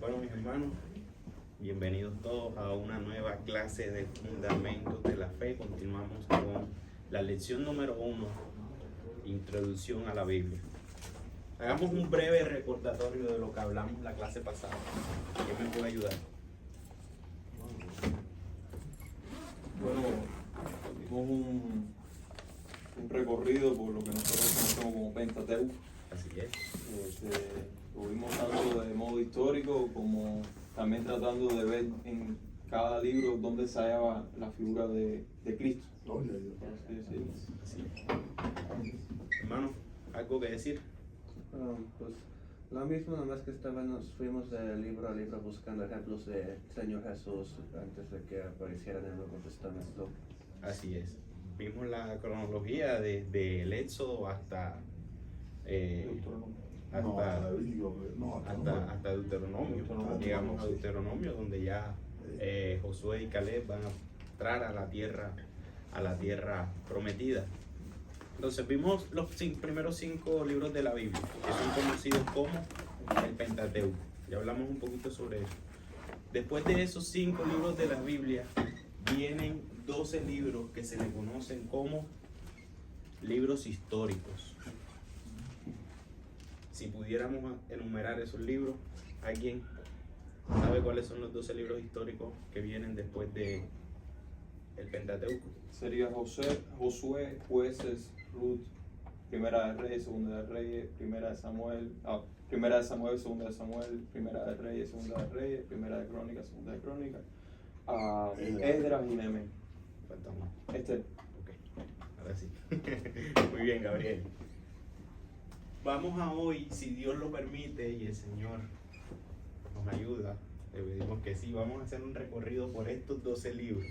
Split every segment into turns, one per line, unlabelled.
Bueno, mis hermanos, bienvenidos todos a una nueva clase de Fundamentos de la Fe. Continuamos con la lección número 1, Introducción a la Biblia. Hagamos un breve recordatorio de lo que hablamos la clase pasada. ¿Quién me puede ayudar?
Bueno, dimos un recorrido por lo que nosotros conocemos como Pentateuco.
Así es.
Lo vimos tanto de modo histórico como también tratando de ver en cada libro dónde se hallaba la figura de Cristo.
Gloria a Dios.
Así es. Hermano, ¿algo que decir?
Pues lo mismo, nomás que nos fuimos de libro a libro buscando ejemplos de Señor Jesús antes de que apareciera en el Nuevo Testamento.
Así es. Vimos la cronología desde el Éxodo hasta hasta Deuteronomio. Llegamos a Deuteronomio, donde ya Josué y Caleb van a entrar a la tierra prometida. Entonces vimos los primeros 5 libros de la Biblia, que son conocidos como el Pentateuco. Ya hablamos un poquito sobre eso. Después de esos 5 libros de la Biblia, vienen 12 libros que se le conocen como libros históricos. Si pudiéramos enumerar esos libros, ¿alguien sabe cuáles son los 12 libros históricos que vienen después de el Pentateuco?
Sería Josué, Jueces, Ruth, Primera de Reyes, Segunda de Reyes, Primera de Samuel, Segunda de Samuel, Primera de Reyes, Segunda de Reyes, Primera de Crónicas, Segunda de Crónicas, Esdras y Nehemías.
Falta uno.
Ok.
Ahora sí. Muy bien, Gabriel. Vamos a hoy, si Dios lo permite y el Señor nos ayuda, le pedimos que sí, vamos a hacer un recorrido por estos 12 libros.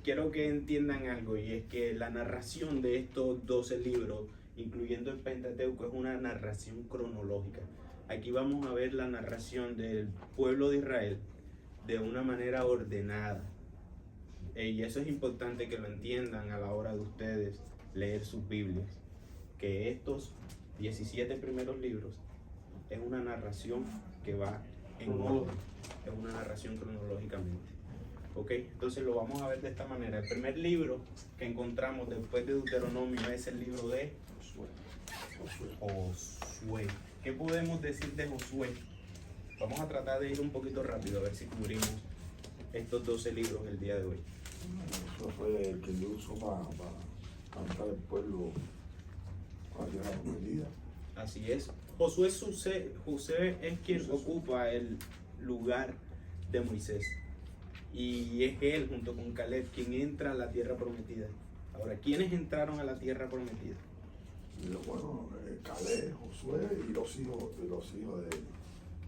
Quiero que entiendan algo, y es que la narración de estos 12 libros, incluyendo el Pentateuco, es una narración cronológica. Aquí vamos a ver la narración del pueblo de Israel de una manera ordenada. Y eso es importante que lo entiendan a la hora de ustedes leer sus Biblias, que estos 17 primeros libros es una narración que va en orden, es una narración cronológicamente. Ok, entonces lo vamos a ver de esta manera. El primer libro que encontramos después de Deuteronomio es el libro de Josué. ¿Qué podemos decir de Josué? Vamos a tratar de ir un poquito rápido a ver si cubrimos estos 12 libros el día de hoy.
Eso fue el que Dios usó para cantar el pueblo a la tierra prometida.
Así es. Josué es quien ocupa el lugar de Moisés. Y es él, junto con Caleb, quien entra a la tierra prometida. Ahora, ¿quiénes entraron a la tierra prometida?
Bueno, Caleb, Josué y los hijos de él.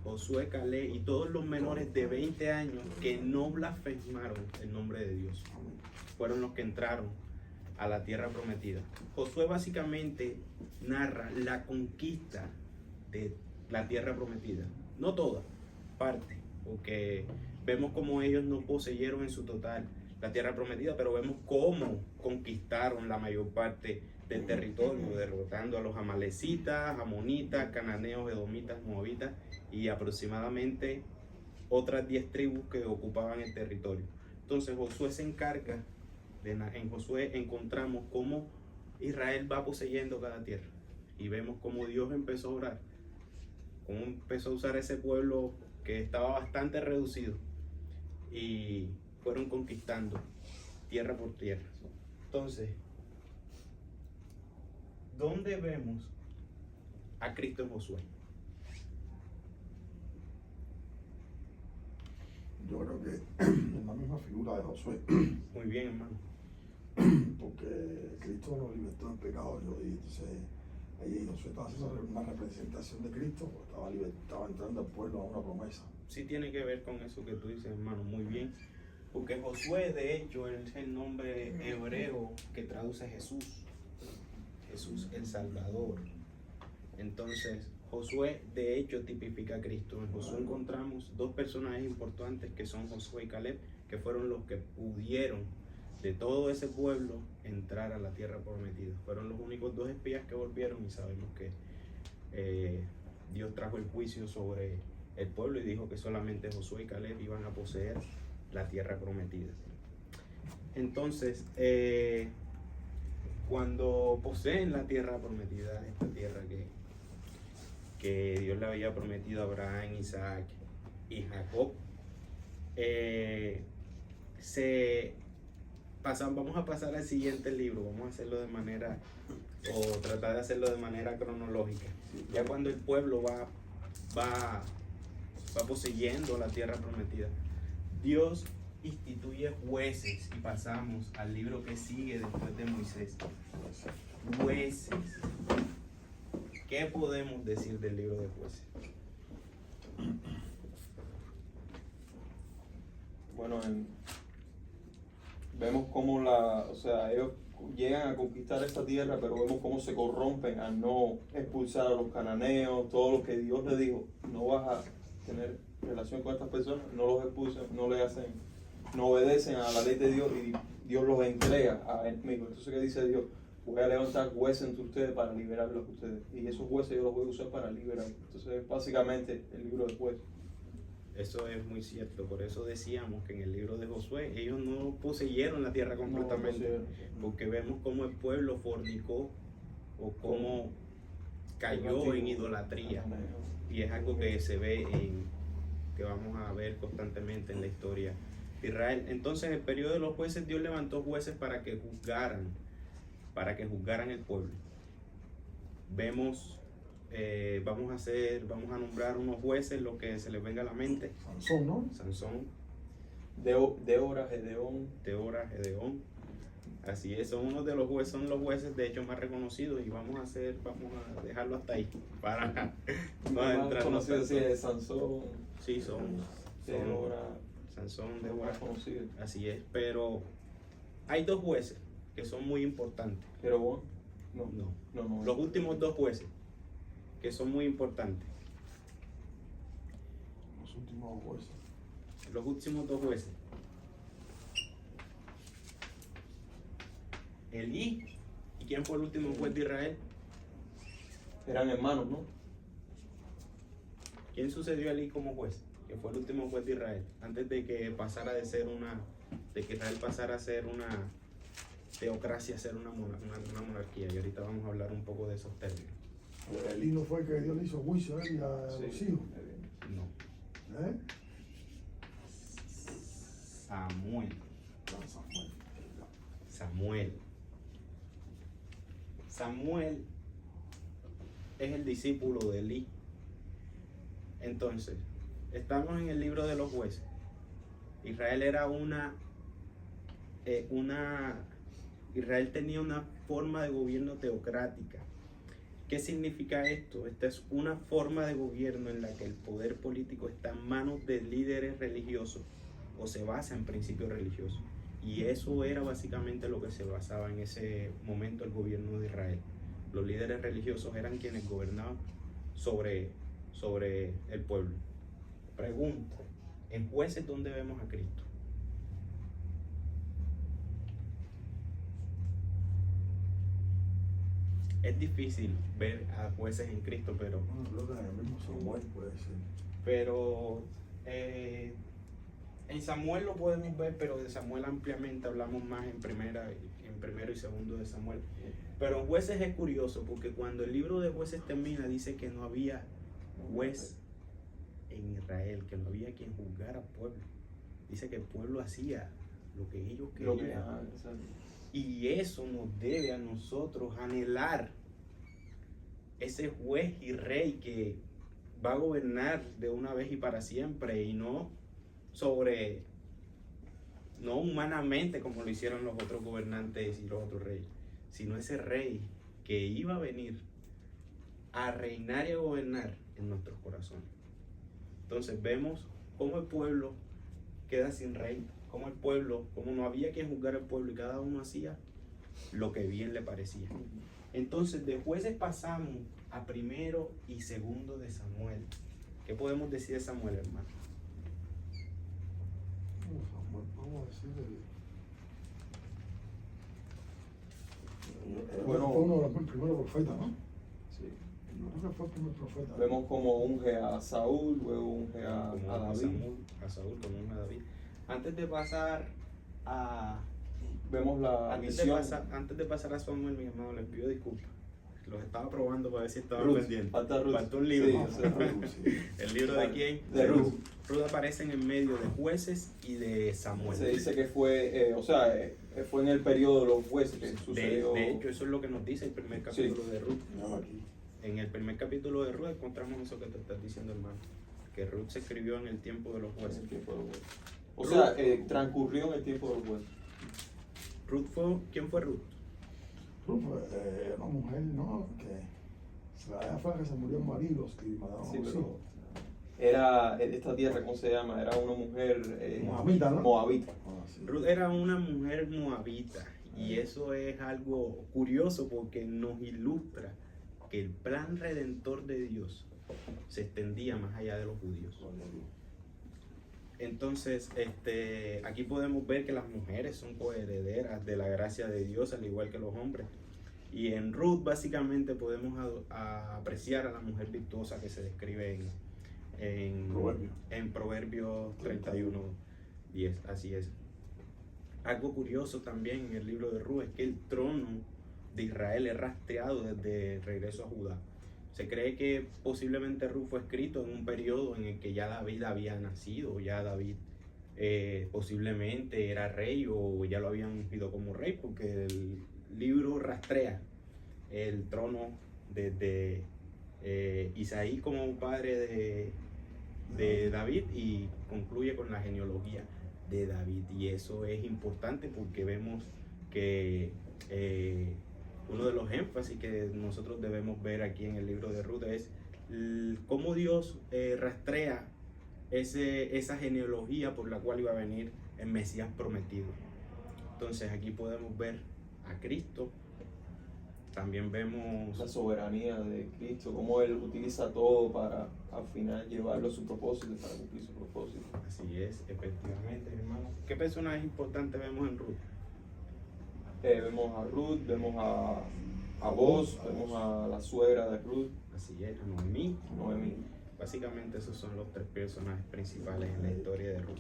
Josué, Caleb y todos los menores de 20 años que no blasfemaron el nombre de Dios. Fueron los que entraron a la tierra prometida. Josué básicamente narra la conquista de la tierra prometida. No toda, parte, porque vemos cómo ellos no poseyeron en su total la tierra prometida, pero vemos cómo conquistaron la mayor parte del territorio, derrotando a los amalecitas, amonitas, cananeos, edomitas, moabitas y aproximadamente otras 10 tribus que ocupaban el territorio. Entonces Josué se encarga, en Josué encontramos cómo Israel va poseyendo cada tierra y vemos cómo Dios empezó a orar, cómo empezó a usar ese pueblo que estaba bastante reducido y fueron conquistando tierra por tierra. Entonces, ¿dónde vemos a Cristo en Josué?
Yo creo que en la misma figura de Josué,
Muy bien, hermano.
porque Cristo nos libertó del pecado, y entonces ahí Josué estaba haciendo una representación de Cristo, porque estaba entrando al pueblo a una promesa.
Sí tiene que ver con eso que tú dices, hermano, muy bien. Porque Josué, de hecho, es el nombre hebreo que traduce Jesús. Jesús el Salvador. Entonces, Josué, de hecho, tipifica a Cristo. En Josué encontramos 2 personajes importantes que son Josué y Caleb, que fueron los que pudieron de todo ese pueblo entrar a la tierra prometida. Fueron los únicos 2 espías que volvieron y sabemos que Dios trajo el juicio sobre el pueblo y dijo que solamente Josué y Caleb iban a poseer la tierra prometida. Entonces, cuando poseen la tierra prometida, esta tierra que Dios le había prometido a Abraham, Isaac y Jacob, vamos a pasar al siguiente libro, vamos a hacerlo de manera, o tratar de hacerlo de manera cronológica. Ya cuando el pueblo va poseyendo la tierra prometida, Dios instituye jueces y pasamos al libro que sigue después de Moisés. Jueces. ¿Qué podemos decir del libro de jueces?
Bueno, vemos cómo ellos llegan a conquistar esta tierra, pero vemos cómo se corrompen al no expulsar a los cananeos, todo lo que Dios les dijo, no vas a tener relación con estas personas, no los expulsan, no obedecen a la ley de Dios y Dios los entrega a él mismo. Entonces, ¿qué dice Dios? Voy a levantar jueces entre ustedes para liberarlos a ustedes. Y esos jueces yo los voy a usar para liberar. Entonces, básicamente, el libro de jueces.
Eso es muy cierto, por eso decíamos que en el libro de Josué ellos no poseyeron la tierra completamente, porque vemos cómo el pueblo fornicó o cómo cayó en idolatría, y es algo que se ve que vamos a ver constantemente en la historia de Israel. Entonces, en el periodo de los jueces, Dios levantó jueces para que juzgaran el pueblo. Vemos, vamos a nombrar unos jueces, lo que se les venga a la mente.
Sansón, ¿no?
Sansón,
Débora, Gedeón.
Así es, son uno de los jueces, son los jueces de hecho más reconocidos, y vamos a dejarlo hasta ahí para no adentrarnos tanto.
Sansón,
Sí, son
Débora,
Sansón, Débora,
conocido.
así es, pero hay dos jueces que son muy importantes.
Jeroboam,
No. Los últimos dos jueces que son muy importantes.
Los últimos jueces.
Los últimos dos jueces. Elí. ¿Y quién fue el último juez de Israel?
eran hermanos, ¿no?
¿Quién sucedió a Elí como juez? Que fue el último juez de Israel, antes de que pasara de ser de que Israel pasara a ser una teocracia, a ser una monarquía. Y ahorita vamos a hablar un poco de esos términos.
Elí no fue que Dios le hizo juicio a él y a los hijos.
No.
¿Eh?
Samuel.
Samuel.
Samuel es el discípulo de Elí. Entonces, estamos en el libro de los jueces. Israel era Israel tenía una forma de gobierno teocrática. ¿Qué significa esto? Esta es una forma de gobierno en la que el poder político está en manos de líderes religiosos o se basa en principios religiosos. Y eso era básicamente lo que se basaba en ese momento el gobierno de Israel. Los líderes religiosos eran quienes gobernaban sobre el pueblo. Pregunta, ¿en jueces dónde vemos a Cristo? Es difícil ver a jueces en Cristo, pero en Samuel lo podemos ver, pero de Samuel ampliamente hablamos más en primero y segundo de Samuel. Pero en jueces es curioso, porque cuando el libro de jueces termina, dice que no había juez en Israel, que no había quien juzgara al pueblo. Dice que el pueblo hacía lo que ellos querían. Y eso nos debe a nosotros anhelar ese juez y rey que va a gobernar de una vez y para siempre, y no humanamente como lo hicieron los otros gobernantes y los otros reyes, sino ese rey que iba a venir a reinar y a gobernar en nuestros corazones. Entonces vemos cómo el pueblo queda sin rey, como no había quien juzgar al pueblo y cada uno hacía lo que bien le parecía. Entonces de jueces pasamos a primero y segundo de Samuel. ¿Qué podemos decir de Samuel, hermano?
Vamos a decir
Bueno,
fue uno de los primeros profetas, ¿no?
Sí.
creo que fue el primer profeta.
Vemos como unge a Saúl, luego unge a
Como
David.
a Saúl, como unge a David. Antes de pasar a
Vemos la
antes de,
visión.
antes de pasar a Samuel, mi hermano, les pido disculpas. Los estaba probando para ver si estaban
Ruth,
pendientes.
falta Ruth.
Falta un libro.
Sí, o sea,
Ruth, sí.
¿El libro de quién?
De Ruth.
Ruth aparece en el medio de Jueces y de Samuel.
Se dice que fue, fue en el periodo de los jueces que sucedió.
De hecho, eso es lo que nos dice el primer capítulo de Ruth.
Mira aquí.
En el primer capítulo de Ruth encontramos eso que te estás diciendo, hermano. Que Ruth se escribió en el tiempo de los
en
jueces.
el tiempo de los jueces. O sea, transcurrió en el tiempo de los jueces.
¿Quién fue Ruth?
Ruth fue una mujer, ¿no? Que ella fue la que se murió en maridos y mataron
Sí,
a los
pero
hijos.
era esta tierra, ¿cómo se llama? Era una mujer
Moabita, ¿no?
moabita.
Ah, sí.
Ruth era una mujer moabita y eso es algo curioso porque nos ilustra que el plan redentor de Dios se extendía más allá de los judíos.
Gloria a Dios.
Entonces, aquí podemos ver que las mujeres son coherederas de la gracia de Dios al igual que los hombres. Y en Ruth básicamente podemos apreciar a la mujer virtuosa que se describe en Proverbios 31:10. Así es. Algo curioso también en el libro de Ruth es que el trono de Israel es rastreado desde el regreso a Judá. Se cree que posiblemente Ruth fue escrito en un periodo en el que ya David había nacido, ya David posiblemente era rey o ya lo habían ungido como rey, porque el libro rastrea el trono desde Isaí como padre de David y concluye con la genealogía de David. Y eso es importante porque vemos que uno de los énfasis que nosotros debemos ver aquí en el libro de Ruth es cómo Dios rastrea esa genealogía por la cual iba a venir el Mesías prometido. Entonces aquí podemos ver a Cristo, también vemos
La soberanía de Cristo, cómo Él utiliza todo para al final llevarlo a su propósito, para cumplir su propósito.
así es, efectivamente, hermano. ¿Qué personajes importantes vemos en Ruth?
Vemos a Ruth, vemos a Boaz, vemos a la suegra de Ruth,
Así es, a Noemí.
Noemí.
Básicamente esos son los tres personajes principales en la historia de Ruth.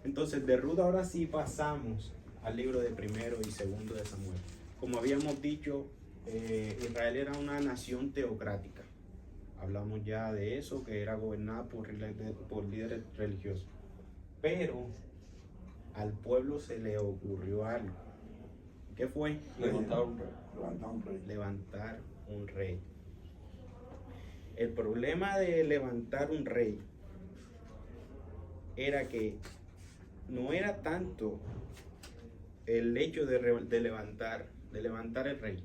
Entonces de Ruth ahora sí pasamos al libro de primero y segundo de Samuel. Como habíamos dicho, Israel era una nación teocrática. Hablamos ya de eso, que era gobernada por líderes religiosos. Pero al pueblo se le ocurrió algo. ¿Qué fue?
Levantar un rey.
Levantar un rey.
Levantar un rey. El problema de levantar un rey era que no era tanto el hecho de levantar el rey.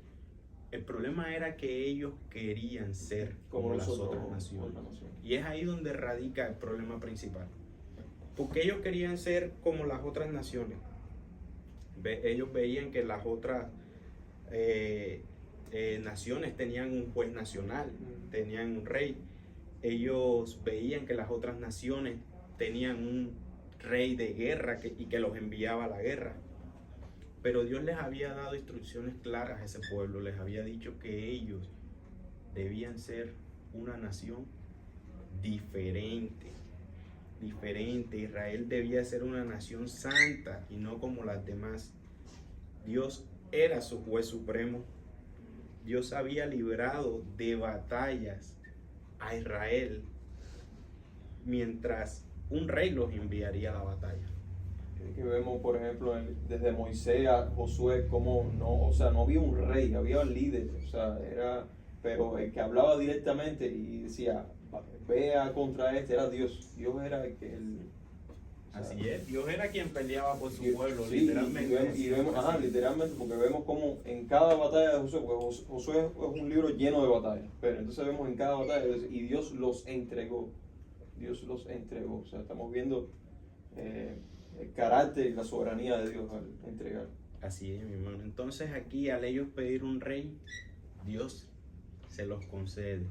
El problema era que ellos querían ser como las
nosotros,
otras naciones.
otra nación.
Y es ahí donde radica el problema principal. Porque ellos querían ser como las otras naciones. Ellos veían que las otras naciones tenían un juez nacional, tenían un rey. Ellos veían que las otras naciones tenían un rey de guerra y que los enviaba a la guerra. Pero Dios les había dado instrucciones claras a ese pueblo, les había dicho que ellos debían ser una nación diferente. Israel debía ser una nación santa y no como las demás. Dios era su juez supremo. Dios había librado de batallas a Israel mientras un rey los enviaría a la batalla.
Que vemos, por ejemplo, desde Moisés a Josué, como no había un rey, había un líder, pero el que hablaba directamente y decía, vea contra este, era Dios. Dios era el que
Así es, Dios era quien peleaba por su
Dios-
pueblo,
sí,
literalmente.
y vemos, literalmente, porque vemos como en cada batalla de Josué, porque Josué es un libro lleno de batallas, pero entonces vemos en cada batalla, y Dios los entregó. O sea, estamos viendo el carácter y la soberanía de Dios al entregar.
Así es, mi hermano. Entonces aquí al ellos pedir un rey, Dios se los concede.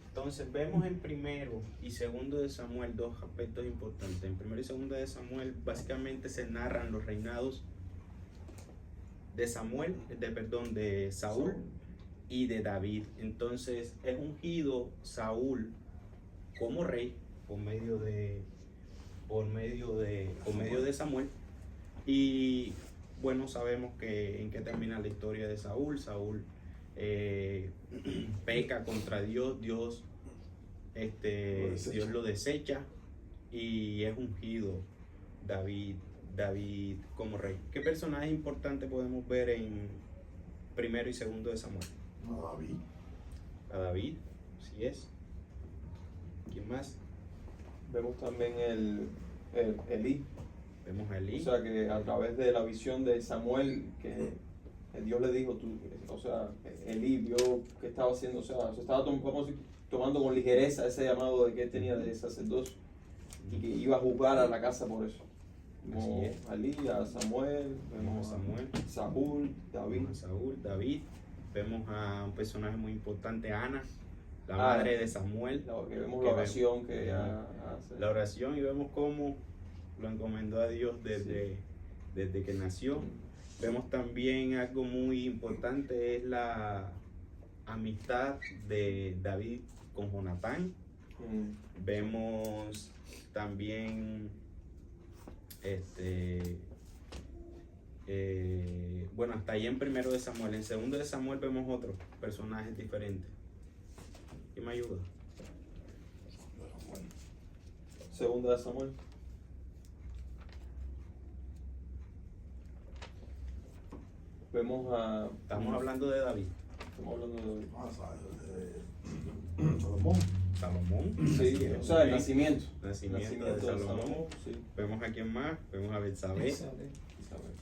Entonces vemos en primero y segundo de Samuel dos aspectos importantes. En primero y segundo de Samuel básicamente se narran los reinados de Saúl y de David. Entonces es ungido Saúl como rey por medio de Samuel. Y bueno, sabemos que en qué termina la historia de Saúl. Saúl peca contra Dios, Dios lo desecha y es ungido David como rey. ¿Qué personaje importante podemos ver en primero y segundo de Samuel?
No, David.
A David, así es. ¿Quién más?
Vemos también Elí.
Vemos a Elí.
O sea, que a través de la visión de Samuel, que Dios le dijo, Elí vio que estaba haciendo, o sea, se estaba tomando con ligereza ese llamado de que él tenía de sacerdocio y que iba a juzgar a la casa por eso. Como
Así es.
a Elí, a Samuel,
Vemos a Samuel,
Saúl, David.
vemos a Saúl, David. Vemos a un personaje muy importante, Ana, la madre de Samuel.
Que vemos
Que
la oración que
vemos
ella hace.
La oración, y vemos cómo lo encomendó a Dios desde que nació. Vemos también algo muy importante, es la amistad de David con Jonatán. Vemos también bueno, hasta ahí en primero de Samuel. En segundo de Samuel vemos otros personajes diferentes. ¿Quién me ayuda?
Segunda de Samuel. Vemos a.
Estamos hablando de David.
Estamos hablando de David.
Ah, Salomón.
Salomón.
Sí,
Así es.
o sea, el nacimiento.
Nacimiento de Salomón.
Sí.
Vemos a quién más. Vemos a Betsabé.
Isabel.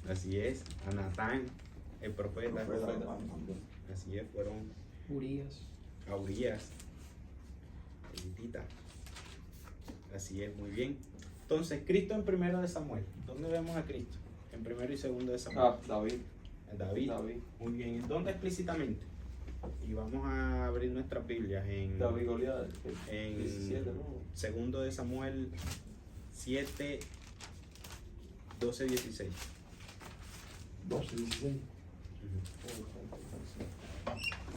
Así es. A Natán, el profeta.
Profeta también.
Así es. Fueron
Urias.
a Urias. Elitita. Así es, muy bien. Entonces, Cristo en primero de Samuel. ¿Dónde vemos a Cristo? En primero y segundo de Samuel.
David.
David.
David.
Muy bien. ¿Dónde explícitamente? Y vamos a abrir nuestras Biblias en
David Goliat.
En
17, ¿no?
segundo de Samuel 7, 12, 16.
12, 16,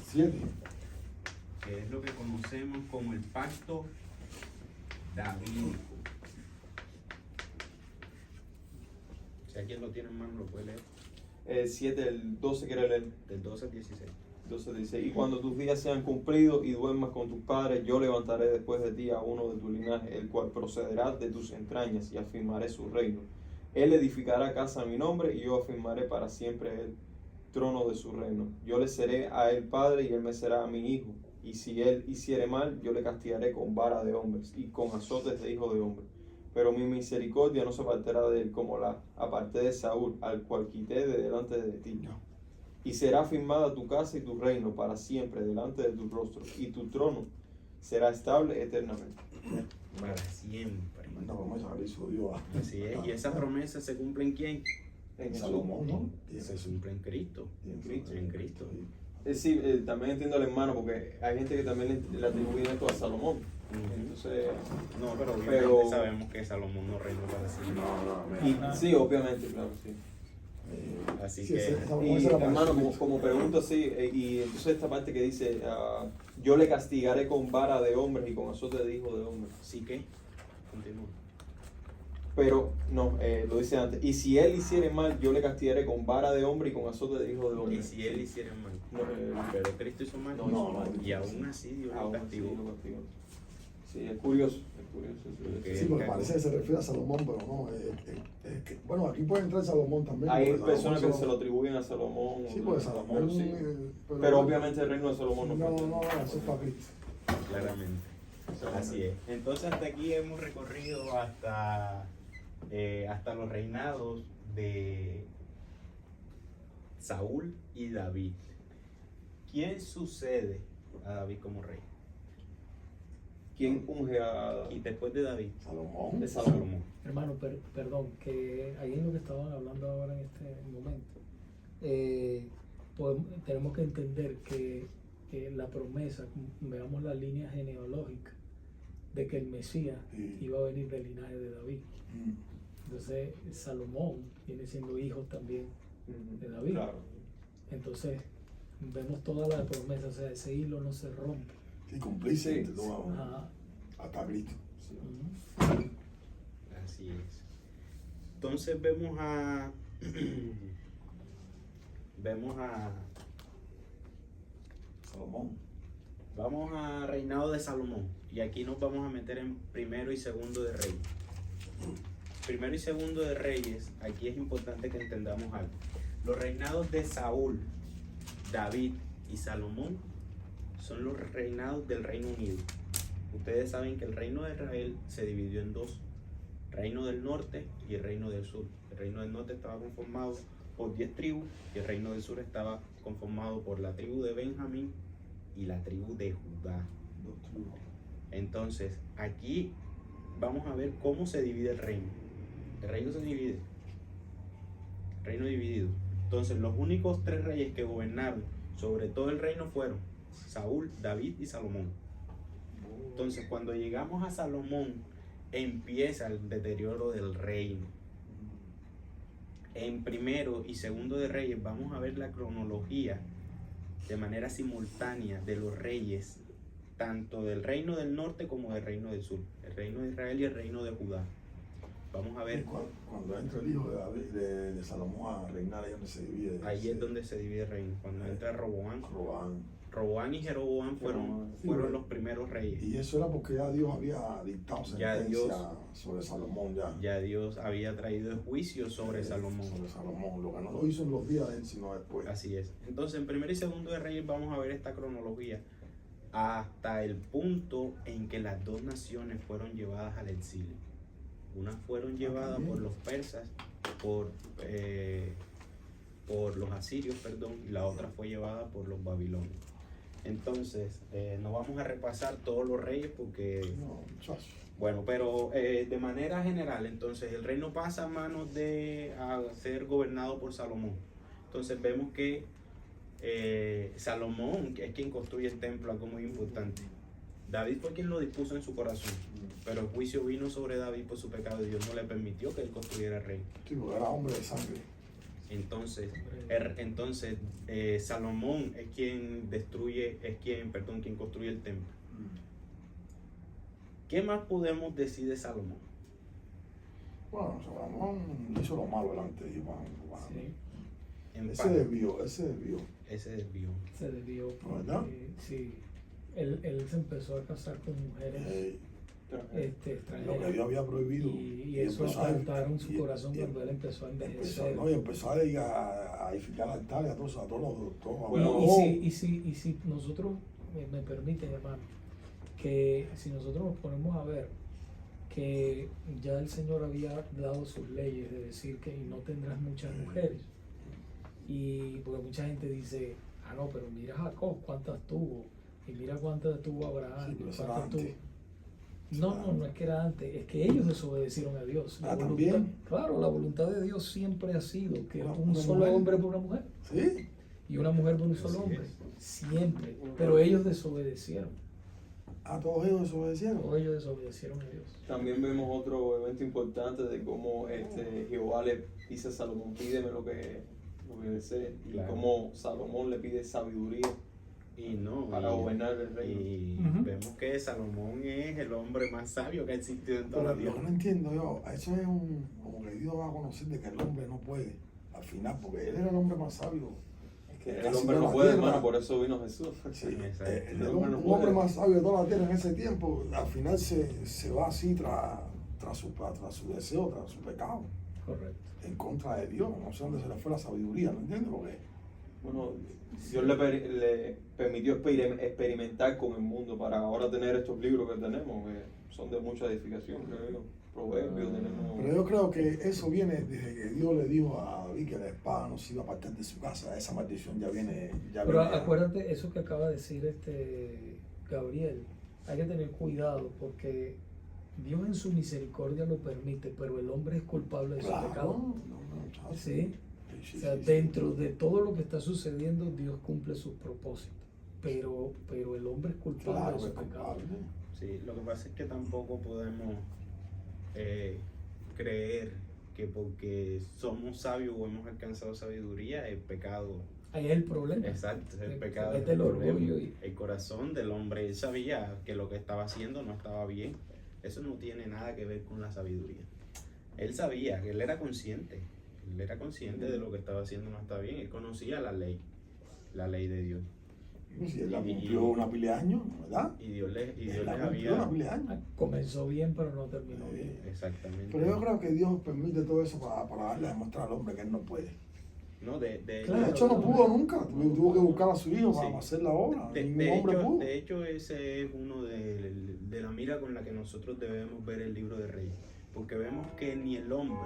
7.
Que es lo que conocemos como el pacto davídico. Si alguien lo tiene en mano, lo puede leer.
7, el 12 quiere leer.
Del 12 al 16.
12 dice, y cuando tus días sean cumplidos y duermas con tus padres, yo levantaré después de ti a uno de tu linaje, el cual procederá de tus entrañas, y afirmaré su reino. Él edificará casa a mi nombre, y yo afirmaré para siempre el trono de su reino. Yo le seré a él padre, y él me será a mi hijo. Y si él hiciere mal, yo le castigaré con vara de hombres, y con azotes de hijo de hombre. Pero mi misericordia no se apartará de él, como la aparté de Saúl, al cual quité de delante de ti. Y será firmada tu casa y tu reino para siempre delante de tu rostro, y tu trono será estable eternamente.
Para siempre.
Tremenda promesa que le hizo Dios a
Así es. ¿Y esa promesa se cumple en quién?
En
Salomón, ¿no?
Se cumple en Cristo. En Cristo.
Sí, también entiendo al hermano, porque hay gente que también le atribuye esto a Salomón. Entonces,
No, pero obviamente sabemos que Salomón no reinó para siempre.
y, sí, obviamente, claro, sí.
Así
Sí,
que,
esa
Y
promesa era para
hermano,
Jesucristo.
como pregunta, sí, y entonces esta parte que dice, yo le castigaré con vara de hombres y con azote de hijo de hombres.
sí que, continúa.
Pero, no, lo dice antes, y si él hiciere mal, yo le castigaré con vara de hombre y con azote de hijo de hombre.
Y si él hiciera mal,
No,
pero Cristo hizo mal,
No, no,
y aún así Dios lo
aún así
castigó.
lo castigó. Sí, es curioso,
Porque
Sí, porque parece que se refiere a Salomón, pero no. Bueno, aquí puede entrar Salomón también.
Hay
porque
personas que
Salomón
se lo atribuyen a Salomón.
Sí, pues Salomón.
sí. Pero obviamente el reino de Salomón no
No,
fue.
no, eso es para Cristo.
Claramente. Así es. Entonces hasta aquí hemos recorrido hasta los reinados de Saúl y David. ¿Quién sucede a David como rey?
¿Quién unge a
Y después de David,
Salomón.
de Salomón?
Salomón.
Hermano, perdón, que ahí en lo que estaban hablando ahora en este momento, tenemos que entender que la promesa, veamos la línea genealógica, de que el Mesías
Sí.
iba a venir del linaje de David.
Mm.
Entonces, Salomón viene siendo hijo también de David.
Claro.
Entonces, vemos toda la promesa, o sea, ese hilo no se rompe.
Sí, cumplirse
Sí,
entre todos,
Ajá.
hasta Cristo.
Sí.
Ujú.
Así es. Entonces vemos a vemos a
Salomón.
vamos a reinado de Salomón y aquí nos vamos a meter en primero y segundo de Reyes. Primero y segundo de Reyes, aquí es importante que entendamos algo. Los reinados de Saúl, David y Salomón son los reinados del Reino Unido. Ustedes saben que el reino de Israel se dividió en dos: reino del norte y el reino del sur. El reino del norte estaba conformado por 10 tribus y el reino del sur estaba conformado por la tribu de Benjamín y la tribu de Judá.
Dos tribus.
Entonces, aquí vamos a ver cómo se divide el reino. El reino se divide. Reino dividido. Entonces, los únicos 3 reyes que gobernaron sobre todo el reino fueron Saúl, David y Salomón. Entonces, cuando llegamos a Salomón, empieza el deterioro del reino. En primero y segundo de Reyes vamos a ver la cronología de manera simultánea de los reyes, tanto del reino del norte como del reino del sur, el reino de Israel y el reino de Judá. Vamos a
Y
ver,
cuando entra el hijo de David, de Salomón a reinar, ahí donde se divide.
ahí es donde se divide el reino, cuando entra Roboán. Roboán y Jeroboam fueron los primeros reyes.
Y eso era porque ya Dios había dictado
Ya
sentencia
Dios-
sobre Salomón ya.
Ya Dios había traído el juicio sobre Salomón.
Sobre Salomón, lo que no lo hizo en los días de él, sino después.
Así es. Entonces, en primero y segundo de Reyes vamos a ver esta cronología hasta el punto en que las dos naciones fueron llevadas al exilio. Unas fueron llevadas
también.
por los persas, por los asirios, perdón, y la otra fue llevada por los babilonios. Entonces, no vamos a repasar todos los reyes porque,
No, muchachos.
bueno, pero de manera general, entonces el reino pasa a manos a ser gobernado por Salomón. Entonces vemos que Salomón, que es quien construye el templo, algo muy importante. David fue quien lo dispuso en su corazón, pero el juicio vino sobre David por su pecado y Dios no le permitió que él construyera el reino.
Sí, porque era hombre de sangre.
Entonces, Salomón es quien quien construye el templo. ¿Qué más podemos decir de Salomón?
Bueno, Salomón hizo lo malo delante de Dios.
Sí,
En
Ese
parte,
desvió.
ese desvío.
se debió
¿Verdad?
porque sí, él se empezó a casar con mujeres
Lo que
extranjeras
Dios había prohibido.
y eso
empezó a-
apartaron su
y-
corazón
y-
cuando él empezó a envejecer.
y empezó a edificar altares a todos los.
Bueno,
Y si nosotros, me permiten, hermano, que si nosotros nos ponemos a ver que ya el Señor había dado sus leyes de decir que no tendrás muchas mujeres, y porque mucha gente dice, no, pero mira Jacob cuántas tuvo, y mira cuántas tuvo Abraham,
Sí, pero
y
eso era
cuántas tuvo.
antes.
No es que era antes, es que ellos desobedecieron a Dios. La voluntad-
¿también?
Claro, la voluntad de Dios siempre ha sido que
Una
un solo
mujer.
hombre por una mujer
Sí.
y una mujer por un
Así
solo hombre.
es.
Siempre. Pero ellos desobedecieron.
A todos ellos desobedecieron.
Todos ellos desobedecieron a Dios.
También vemos otro evento importante de cómo Jehová le dice a Salomón, pídeme lo que desee, y
Claro.
cómo Salomón le pide sabiduría
Y no,
para gobernar el reino.
y
Ujú.
vemos que Salomón es el hombre más sabio que ha existido en toda
Pero
la
lo
tierra.
que no entiendo yo, eso es como que Dios va a conocer de que el hombre no puede. Al final, porque él era el hombre más sabio.
Es que el
Casi
hombre
toda
no
la
puede,
tierra.
hermano, por eso vino Jesús.
Sí,
Exacto.
el
El hombre no
un
puede.
hombre más sabio de toda la tierra en ese tiempo, al final se va así tras su deseo, tras su pecado,
Correcto.
en contra de Dios. No sé dónde se le fue la sabiduría, ¿no entiendes? Porque
Bueno, Dios le permitió experimentar con el mundo para ahora tener estos libros que tenemos, que son de mucha edificación, creo yo. Proverbios tenemos.
pero yo creo que eso viene desde que Dios le dijo a David que la espada no se iba a apartar de su casa. Esa maldición ya viene.
Pero acuérdate, eso que acaba de decir Gabriel, hay que tener cuidado porque Dios en su misericordia lo permite, pero el hombre es culpable de su
Claro,
pecado.
no, chaval.
¿Sí?
Sí,
O sea,
sí, sí.
dentro de todo lo que está sucediendo, Dios cumple sus propósitos. Pero el hombre es culpable
Claro
de
que
su
es
pecado.
culpable.
Sí, lo que pasa es que tampoco podemos creer que porque somos sabios o hemos alcanzado sabiduría, el pecado
Ahí es el problema.
Exacto, es el
Se
pecado.
mete el orgullo y
El corazón del hombre, él sabía que lo que estaba haciendo no estaba bien. Eso no tiene nada que ver con la sabiduría. Él sabía, que él era consciente. Él era consciente de lo que estaba haciendo no estaba bien. Él conocía la ley de Dios.
Si él la cumplió una pila de años, ¿verdad?
Y Dios les
Él la
había...
cumplió una pila de años.
comenzó bien, pero no terminó bien.
Exactamente.
Pero yo creo que Dios permite todo eso para darle a demostrar al hombre que él no puede.
No,
Claro.
De hecho, no pudo nunca. Tuvo que buscar a su hijo para
Sí.
hacer la obra.
De
Ningún hombre pudo.
hecho, ese es uno de la mira con la que nosotros debemos ver el libro de Reyes. Porque vemos que ni el hombre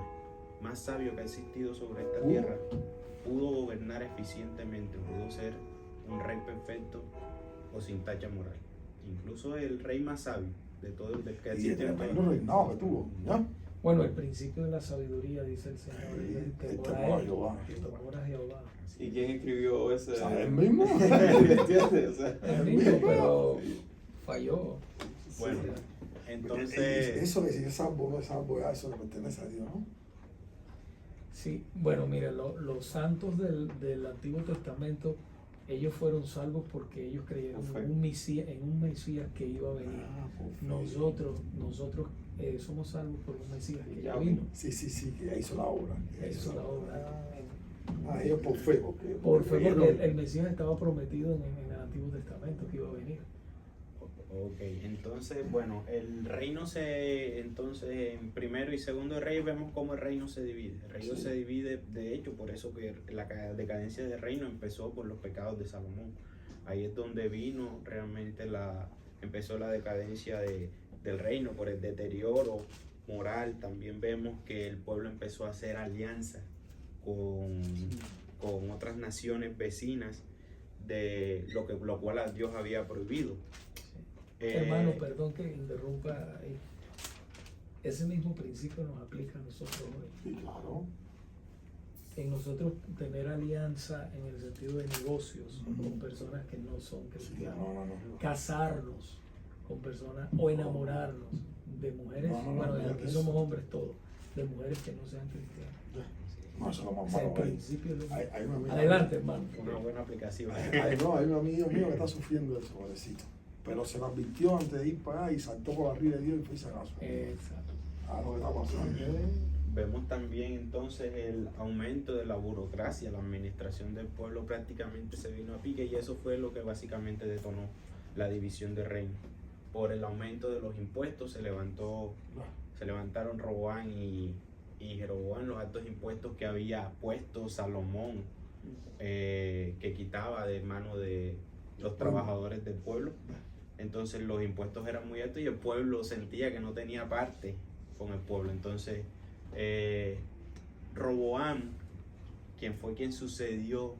más sabio que ha existido sobre esta tierra pudo gobernar eficientemente, pudo ser un rey perfecto o sin tacha moral. Incluso el rey más sabio de todo el que
Y el
existió en
tremendo
todo-
reinado que tuvo, ¿ya?
Bueno, el principio de la sabiduría, dice el Señor, es el temor a él,
Jehová.
el temor a Jehová.
¿Y quién escribió ese?
O sea, él mismo.
¿Entiendes? O sea,
El mismo, pero falló.
Bueno,
Sí.
entonces...
Eso de decir salvo, eso le pertenece a Dios, ¿no?
Sí, bueno, mira, los santos del Antiguo Testamento, ellos fueron salvos porque ellos creyeron
Por fe.
en un Mesías que iba a venir.
Por fe.
Nosotros somos salvos por un Mesías que ya
Ya
vino,
Sí, que ya hizo la obra.
que hizo la obra.
Ellos por fe, porque
Porque
creyeron.
el Mesías estaba prometido en el Antiguo Testamento que iba a venir.
Ok, entonces, bueno, entonces en primero y segundo rey vemos cómo el reino se divide. El reino
Sí.
se divide, de hecho, por eso que la decadencia del reino empezó por los pecados de Salomón. Ahí es donde vino realmente empezó la decadencia del reino, por el deterioro moral. También vemos que el pueblo empezó a hacer alianzas con otras naciones vecinas, de lo cual a Dios había prohibido.
Hermano, perdón que interrumpa ahí. Ese mismo principio nos aplica a nosotros hoy.
Sí, claro.
En nosotros tener alianza en el sentido de negocios
Ujú.
con personas que no son
Sí,
cristianas.
no.
Casarnos con personas o enamorarnos de mujeres,
No,
bueno,
olvídate
aquí
eso.
somos hombres todos, de mujeres que no sean cristianas.
No, eso es lo más
O sea, el
malo.
principio es lo
Hay una amiga-
Adelante, hermano.
Una buena aplicación.
Hay un amigo mío que está sufriendo eso, pobrecito. Pero se lo advirtió antes de ir para allá y saltó por la ría de Dios y fue y se casó.
Exacto.
Ah, lo que está pasando.
Vemos también entonces el aumento de la burocracia, la administración del pueblo prácticamente se vino a pique y eso fue lo que básicamente detonó la división del reino. Por el aumento de los impuestos se levantaron Roboán y Jeroboam, los altos impuestos que había puesto Salomón, que quitaba de mano de los trabajadores del pueblo. Entonces los impuestos eran muy altos y el pueblo sentía que no tenía parte con el pueblo. Entonces Roboam, quien sucedió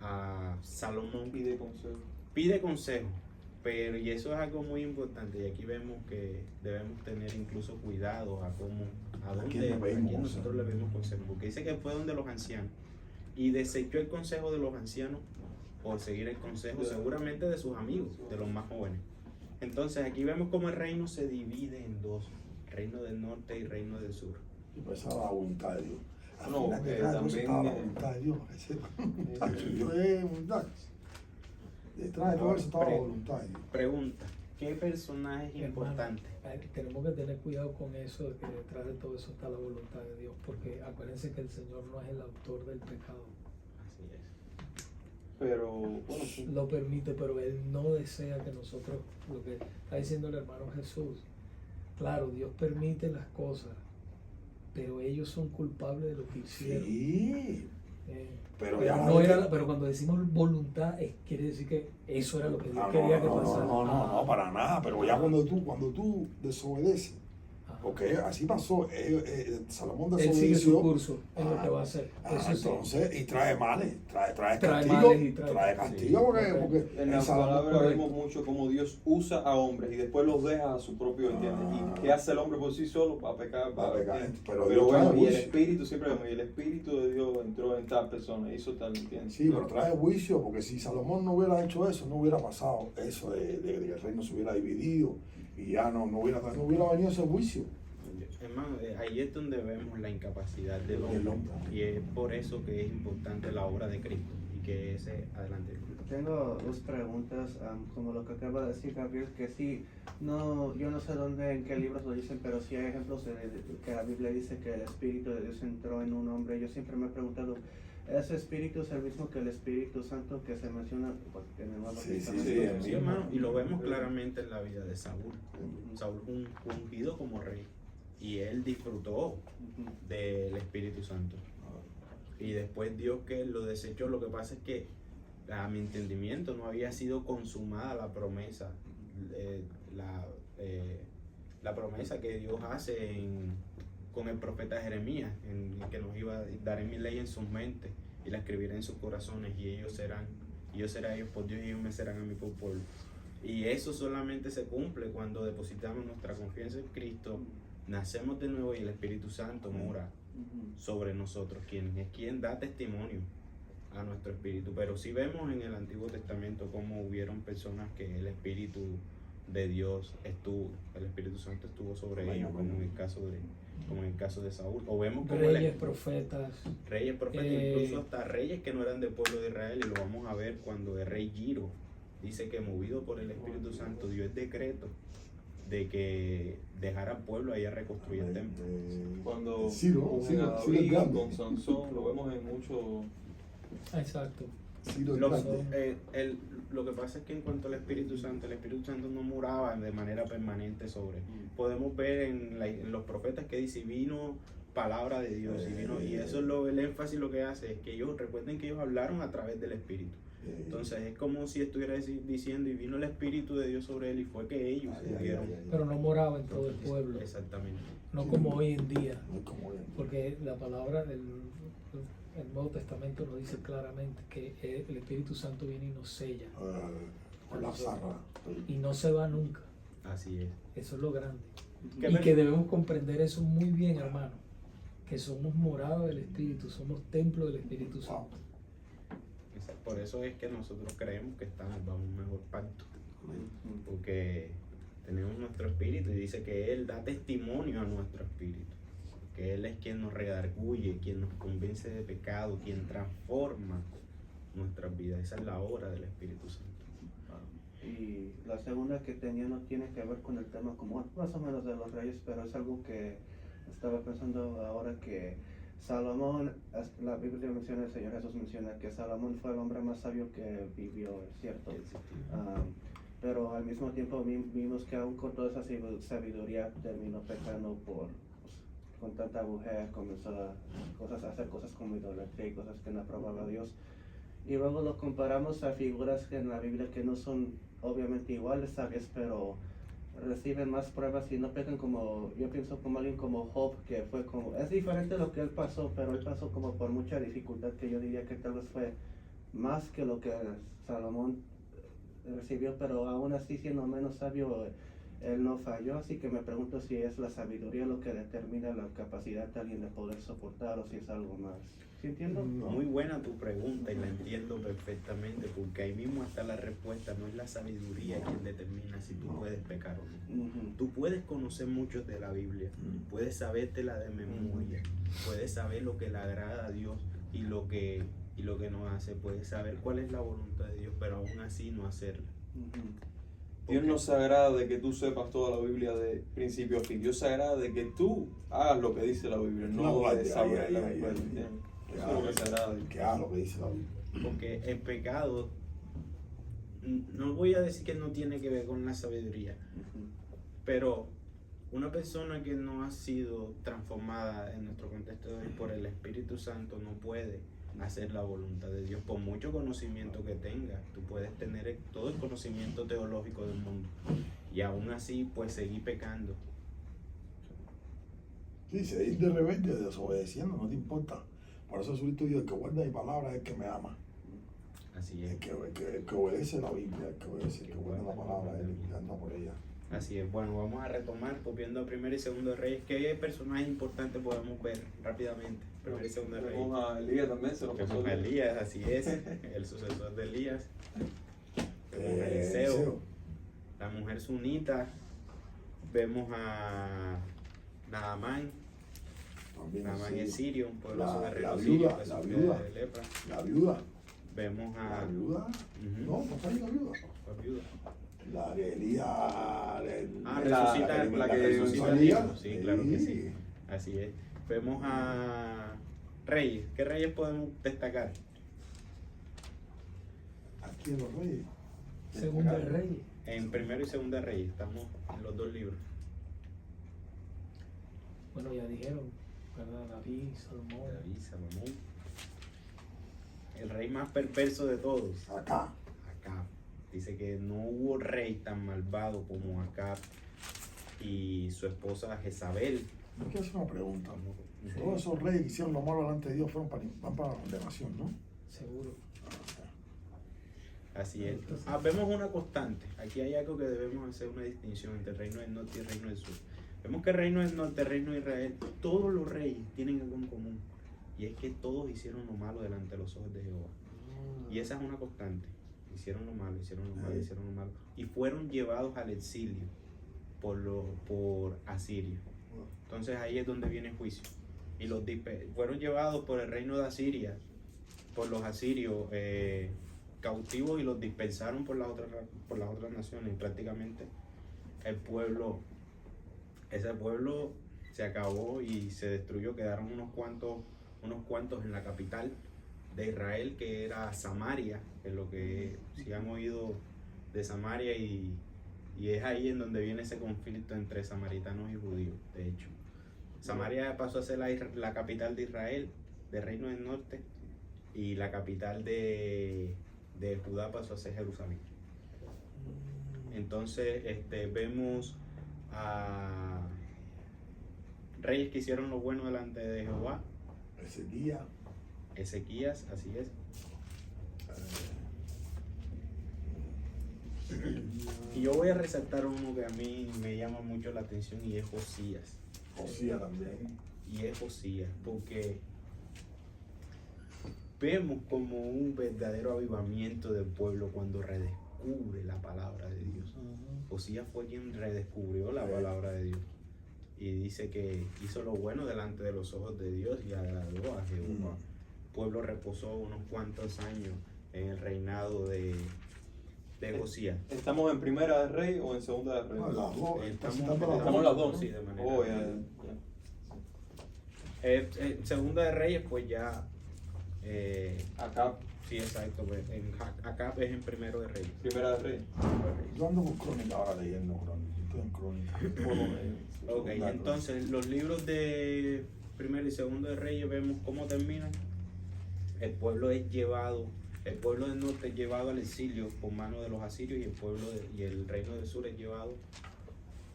a Salomón, pide consejo, pero y eso es algo muy importante y aquí vemos que debemos tener incluso cuidado a
quién le pedimos
quién nosotros le pedimos consejo, porque dice que fue donde los ancianos y desechó el consejo de los ancianos por seguir el consejo seguramente de sus amigos, de los más jóvenes. Entonces aquí vemos cómo el reino se divide en dos, reino del norte y reino del sur.
Y pues esa era la voluntad de Dios. Al
No,
final de cada cosa
también,
estaba la voluntad de Dios. Dios es voluntad. Detrás de todo eso estaba la voluntad de Dios.
Pregunta, ¿qué personaje es importante?
Tenemos que tener cuidado con eso, de que detrás de todo eso está la voluntad de Dios, porque acuérdense que el Señor no es el autor del pecado.
Así es.
Pero, bueno, sí.
Lo permite, pero Él no desea que nosotros, lo que está diciendo el hermano Jesús, claro, Dios permite las cosas, pero ellos son culpables de lo que hicieron.
Sí. Pero
Pero,
ya
no
la-
era, pero cuando decimos voluntad, quiere decir que eso era lo que Dios quería que pasara.
No, para nada. Pero ya cuando tú desobedeces,
Ajá.
porque así pasó, Salomón
Él sigue su
desobedeció.
curso en lo que va a hacer. Eso sí.
Entonces, y trae males, trae
Trae
castigo,
males y trae-
trae castigo
sí.
porque
En la
Salomón-
palabra
correcto.
vemos mucho como Dios usa a hombres y después los deja a su propio entiende. ¿Y qué hace el hombre por sí solo? Va a pecar,
Va a pecar.
¿entiendes?
Pero
Pero
Dios trae
bueno, y el
juicio.
espíritu, siempre vemos, y el espíritu de Dios entró en tal persona, hizo tal, ¿entiendes?
Sí, pero trae juicio, porque si Salomón no hubiera hecho eso, no hubiera pasado eso de que el reino se hubiera dividido y ya no hubiera venido ese juicio.
Hermano, ahí es donde vemos la incapacidad del
Del
hombre.
hombre.
Y es por eso que es importante la obra de Cristo. Y que ese, adelante.
Tengo dos preguntas, como lo que acaba de decir Gabriel, que sí, no, yo no sé dónde, en qué libros lo dicen, pero sí hay ejemplos de que la Biblia dice que el Espíritu de Dios entró en un hombre. Yo siempre me he preguntado, ¿ese Espíritu es el mismo que el Espíritu Santo que se menciona en el Nuevo
Sí, sí,
Testamento?
Sí, hermano, y lo vemos claramente en la vida de Saúl. Saúl fue ungido como rey y él disfrutó
Ujú.
del Espíritu Santo. Y después Dios que lo desechó. Lo que pasa es que a mi entendimiento no había sido consumada la promesa, la promesa que Dios hace con el profeta Jeremías, en que nos iba a dar mi ley en sus mentes y la escribiré en sus corazones, y yo seré a ellos por Dios y ellos me serán a mí por pueblo. Y eso solamente se cumple cuando depositamos nuestra confianza en Cristo, nacemos de nuevo y el Espíritu Santo mora
Ujú.
sobre nosotros, quien da testimonio a nuestro espíritu. Pero sí vemos en el Antiguo Testamento cómo hubieron personas que el Espíritu de Dios el Espíritu Santo estuvo sobre ellos, como en el caso de Saúl. O vemos como
Reyes, profetas.
reyes, profetas, incluso hasta reyes que no eran del pueblo de Israel, y lo vamos a ver cuando el rey Giro dice que movido por el Espíritu Santo dio el decreto de que dejara al pueblo ahí a reconstruir el templo.
Cuando
Ciro
con David,
es grande.
con Sansón, lo vemos en muchos.
Exacto.
Ciro es
Lo,
grande.
lo que pasa es que en cuanto al Espíritu Santo no moraba de manera permanente sobre. Podemos ver en los profetas que dice, vino palabra de Dios, y eso es el énfasis lo que hace, es que recuerden que ellos hablaron a través del Espíritu. Entonces es como si estuviera diciendo, y vino el Espíritu de Dios sobre él, y fue que ellos pudieron.
Pero no moraba en todo el pueblo.
Exactamente.
No como hoy en día.
No es como él.
Porque la palabra del el Nuevo Testamento nos dice claramente que el Espíritu Santo viene y nos sella.
Con la zarra.
Y no se va nunca.
Así es.
Eso es lo grande.
¿Qué
Y
me-
que debemos comprender eso muy bien, hermano. Que somos morada del Espíritu, somos templo del Espíritu Santo.
Por eso es que nosotros creemos que estamos bajo un mejor pacto, porque tenemos nuestro espíritu y dice que Él da testimonio a nuestro espíritu, que Él es quien nos redarguye, quien nos convence de pecado, quien transforma nuestras vidas. Esa es la obra del Espíritu Santo.
Y la segunda que tenía no tiene que ver con el tema como más o menos de los reyes, pero es algo que estaba pensando ahora que Salomón, la Biblia menciona, el Señor Jesús menciona que Salomón fue el hombre más sabio que vivió, es cierto. Pero al mismo tiempo vimos que aún con toda esa sabiduría terminó pecando con tanta mujer, comenzó a hacer cosas como idolatría y cosas que no aprobaba a Dios. Y luego lo comparamos a figuras que en la Biblia que no son obviamente iguales, ¿sabes? Pero reciben más pruebas y no pecan como, yo pienso como alguien como Job, que fue como, es diferente lo que él pasó, pero él pasó como por mucha dificultad que yo diría que tal vez fue más que lo que Salomón recibió, pero aún así siendo menos sabio, él no falló, así que me pregunto si es la sabiduría lo que determina la capacidad de alguien de poder soportar o si es algo más. ¿Sí entiendo?
Muy buena tu pregunta y la entiendo perfectamente, porque ahí mismo está la respuesta. No es la sabiduría quien determina si tú puedes pecar o no.
Ujú.
Tú puedes conocer mucho de la Biblia, puedes sabértela de memoria, puedes saber lo que le agrada a Dios y lo que no hace, puedes saber cuál es la voluntad de Dios, pero aún así no hacerla.
Ujú.
Dios no se agrada de que tú sepas toda la Biblia de principio a fin. Dios se agrada de que tú hagas lo que dice la Biblia, no de saber la Biblia. Eso es lo que se agrada.
Que haga lo que dice la Biblia.
Porque el pecado, no voy a decir que no tiene que ver con la sabiduría,
Ujú.
pero una persona que no ha sido transformada en nuestro contexto de hoy por el Espíritu Santo no puede hacer la voluntad de Dios. Por mucho conocimiento que tengas, tú puedes tener todo el conocimiento teológico del mundo y aún así pues seguir pecando.
Sí, seguir de rebelde, desobedeciendo, no te importa. Por eso Jesucristo dijo, el que guarda mi palabra es el que me ama.
Así
El
es.
que obedece la Biblia, el que obedece, el que guarda la palabra de él y anda por ella.
Así es. Bueno, vamos a retomar, pues viendo a Primero y Segundo Reyes. ¿Qué personajes importantes podemos ver rápidamente? Primero y Segundo Reyes.
Vemos a Elías también, se lo pasó.
Vemos a Elías, así es, el sucesor de Elías. Vemos a
Eliseo.
la mujer sunita. Vemos a Naamán
También
es sirio, un pueblo
La
guerrero
viuda,
sirio que
la
sufrió
viuda.
de lepra.
La viuda.
Vemos
La
a
viuda.
Ujú.
No, no fue la viuda.
la viuda.
La que Elías.
Resucita,
la que
resucita al
Elías.
hijo, sí, claro que sí. Así es. Vemos a reyes. ¿Qué reyes podemos destacar?
Aquí en los reyes.
Segunda de Reyes.
En primero y segunda de Reyes, estamos en los dos libros.
Bueno, ya dijeron, ¿verdad? David, Salomón.
David, Salomón. El rey más perverso de todos,
Acá.
Acab. Dice que no hubo rey tan malvado como Acab y su esposa Jezabel.
Yo quiero hacer una pregunta.
Ujú.
Todos esos reyes que hicieron lo malo delante de Dios van para la condenación, ¿no?
Seguro.
Así es. Vemos una constante. Aquí hay algo que debemos hacer una distinción entre el reino del norte y el reino del sur. Vemos que el reino del norte, el reino de Israel, todos los reyes tienen algo en común. Y es que todos hicieron lo malo delante de los ojos de Jehová. Y esa es una constante. Hicieron lo malo, hicieron lo malo, hicieron lo malo. Y fueron llevados al exilio por Asiria. Entonces ahí es donde viene el juicio. Y fueron llevados por el reino de Asiria, por los asirios, cautivos, y los dispersaron por las otras naciones. Y prácticamente ese pueblo se acabó y se destruyó. Quedaron unos cuantos en la capital de Israel, que era Samaria, que es lo que si han oído de Samaria, y es ahí en donde viene ese conflicto entre samaritanos y judíos. De hecho, Samaria pasó a ser la capital de Israel, del reino del norte, y la capital de Judá pasó a ser Jerusalén. Entonces vemos a reyes que hicieron lo bueno delante de Jehová. Ezequías, así es. Y yo voy a resaltar uno que a mí me llama mucho la atención, y es Josías.
Josías también.
Y es Josías, porque vemos como un verdadero avivamiento del pueblo cuando redescubre la palabra de Dios. Josías fue quien redescubrió la palabra de Dios. Y dice que hizo lo bueno delante de los ojos de Dios y agradó a Jehová. El pueblo reposó unos cuantos años en el reinado de Josías.
¿Estamos en primera de Rey o en segunda de Rey?
No, las dos.
Estamos las dos.
Sí, de manera.
Oh, ya.
En segunda de Reyes, pues ya.
Acá,
Sí, exacto. Pues, acá es en primero de Reyes.
primera de Rey.
Yo ando con crónica ahora leyendo crónica. Estoy en crónica.
Ok, entonces los libros de primero y segundo de Reyes, vemos cómo terminan. El pueblo del norte es llevado al exilio por mano de los asirios, y el reino del sur es llevado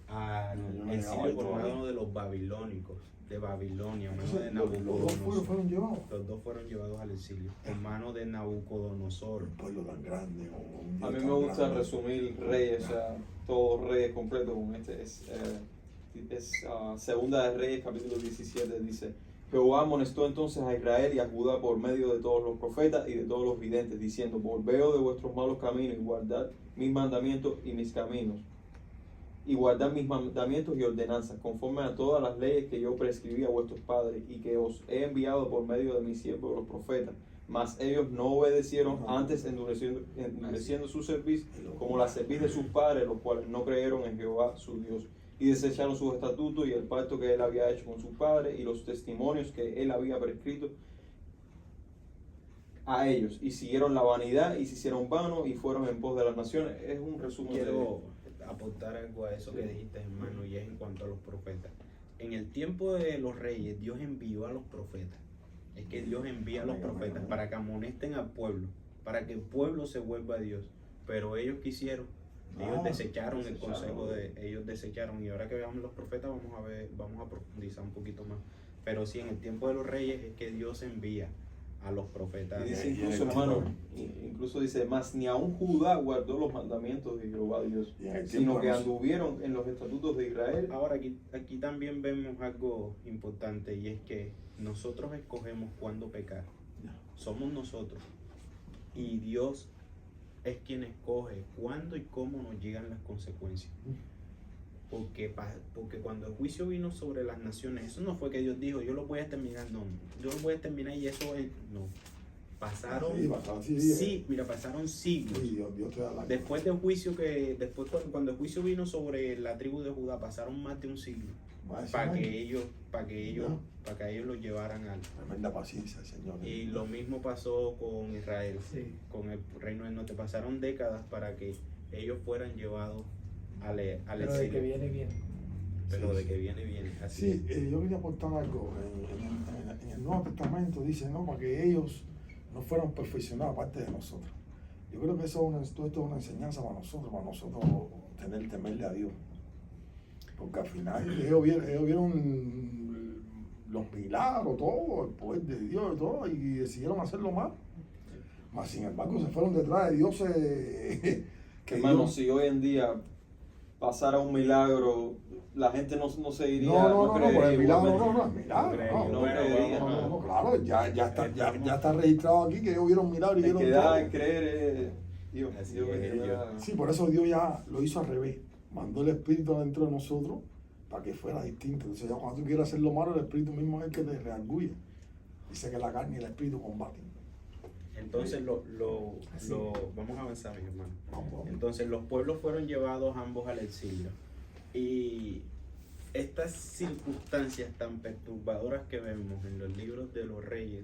al exilio por mano de los babilónicos, de Babilonia, mano de
Los dos
Nabucodonosor.
fueron llevados.
Los dos fueron llevados al exilio por mano de Nabucodonosor.
Un pueblo tan grande.
A mí me gusta resumir Reyes, o sea, todos Reyes completos con este. Segunda de Reyes, capítulo 17, dice: Jehová amonestó entonces a Israel y a Judá por medio de todos los profetas y de todos los videntes, diciendo: Volveos de vuestros malos caminos y guardad mis mandamientos y mis caminos, y guardad mis mandamientos y ordenanzas, conforme a todas las leyes que yo prescribí a vuestros padres, y que os he enviado por medio de mis siervos los profetas. Mas ellos no obedecieron, antes endureciendo su cerviz, como la cerviz de sus padres, los cuales no creyeron en Jehová su Dios, y desecharon sus estatutos y el pacto que él había hecho con sus padres, y los testimonios que él había prescrito a ellos, y siguieron la vanidad y se hicieron vanos y fueron en pos de las naciones. Es un resumen.
Quiero aportar algo a eso que dijiste, hermano, y es en cuanto a los profetas. En el tiempo de los reyes, Dios envió a los profetas. Es que Dios envía a los profetas para que amonesten al pueblo, para que el pueblo se vuelva a Dios. Pero ellos quisieron, ellos desecharon el consejo ellos desecharon. Y ahora que veamos los profetas, vamos a profundizar un poquito más. Pero sí, en el tiempo de los reyes es que Dios envía a los profetas.
Y dice incluso, hermano, incluso dice: Mas ni aun Judá guardó los mandamientos de Jehová Dios, sino que anduvieron en los estatutos de Israel.
Ahora aquí también vemos algo importante, y es que nosotros escogemos cuándo pecar. Somos nosotros. Y Dios es quien escoge cuándo y cómo nos llegan las consecuencias. porque cuando el juicio vino sobre las naciones, eso no fue que Dios dijo, yo lo voy a exterminar, no, yo lo voy a exterminar y eso es, no. Pasaron,
Sí,
pasaron siglos.
Sí, Dios te da la
Después del juicio cuando el juicio vino sobre la tribu de Judá, pasaron más de un siglo para que ellos los llevaran al.
Tremenda paciencia, Señor.
Y lo mismo pasó con Israel,
Sí.
con el reino del norte. Pasaron décadas para que ellos fueran llevados al
Pero de que
exilio.
viene, viene.
Pero
Sí,
de
sí.
que viene. Así
Sí,
es.
yo quería aportar algo. En el Nuevo Testamento dice, ¿no? Para que ellos no fueran perfeccionados aparte de nosotros. Yo creo que todo esto es una enseñanza para nosotros temerle a Dios. Porque al final ellos vieron los milagros, todo, el poder de Dios y todo, y decidieron hacerlo mal. Mas sin embargo se fueron detrás de dioses que
Hermano,
Dios-
si hoy en día pasara un milagro, la gente no seguiría.
No, por el
creería
milagro,
igualmente.
el milagro,
No
Bueno,
creería.
no, claro, ya está registrado aquí que ellos vieron milagros y
El
vieron
que da
todo.
a creer es Dios.
Así
Dios
es,
es que
Dios.
da.
Sí, por eso Dios ya lo hizo al revés. Mandó el Espíritu dentro de nosotros para que fuera distinto. Entonces ya cuando tú quieras hacer lo malo, el Espíritu mismo es el que te reargulle. Dice que la carne y el Espíritu combaten.
Entonces
Así.
vamos a avanzar, mi hermano.
Vamos.
Entonces los pueblos fueron llevados ambos al exilio. Y estas circunstancias tan perturbadoras que vemos en los libros de los reyes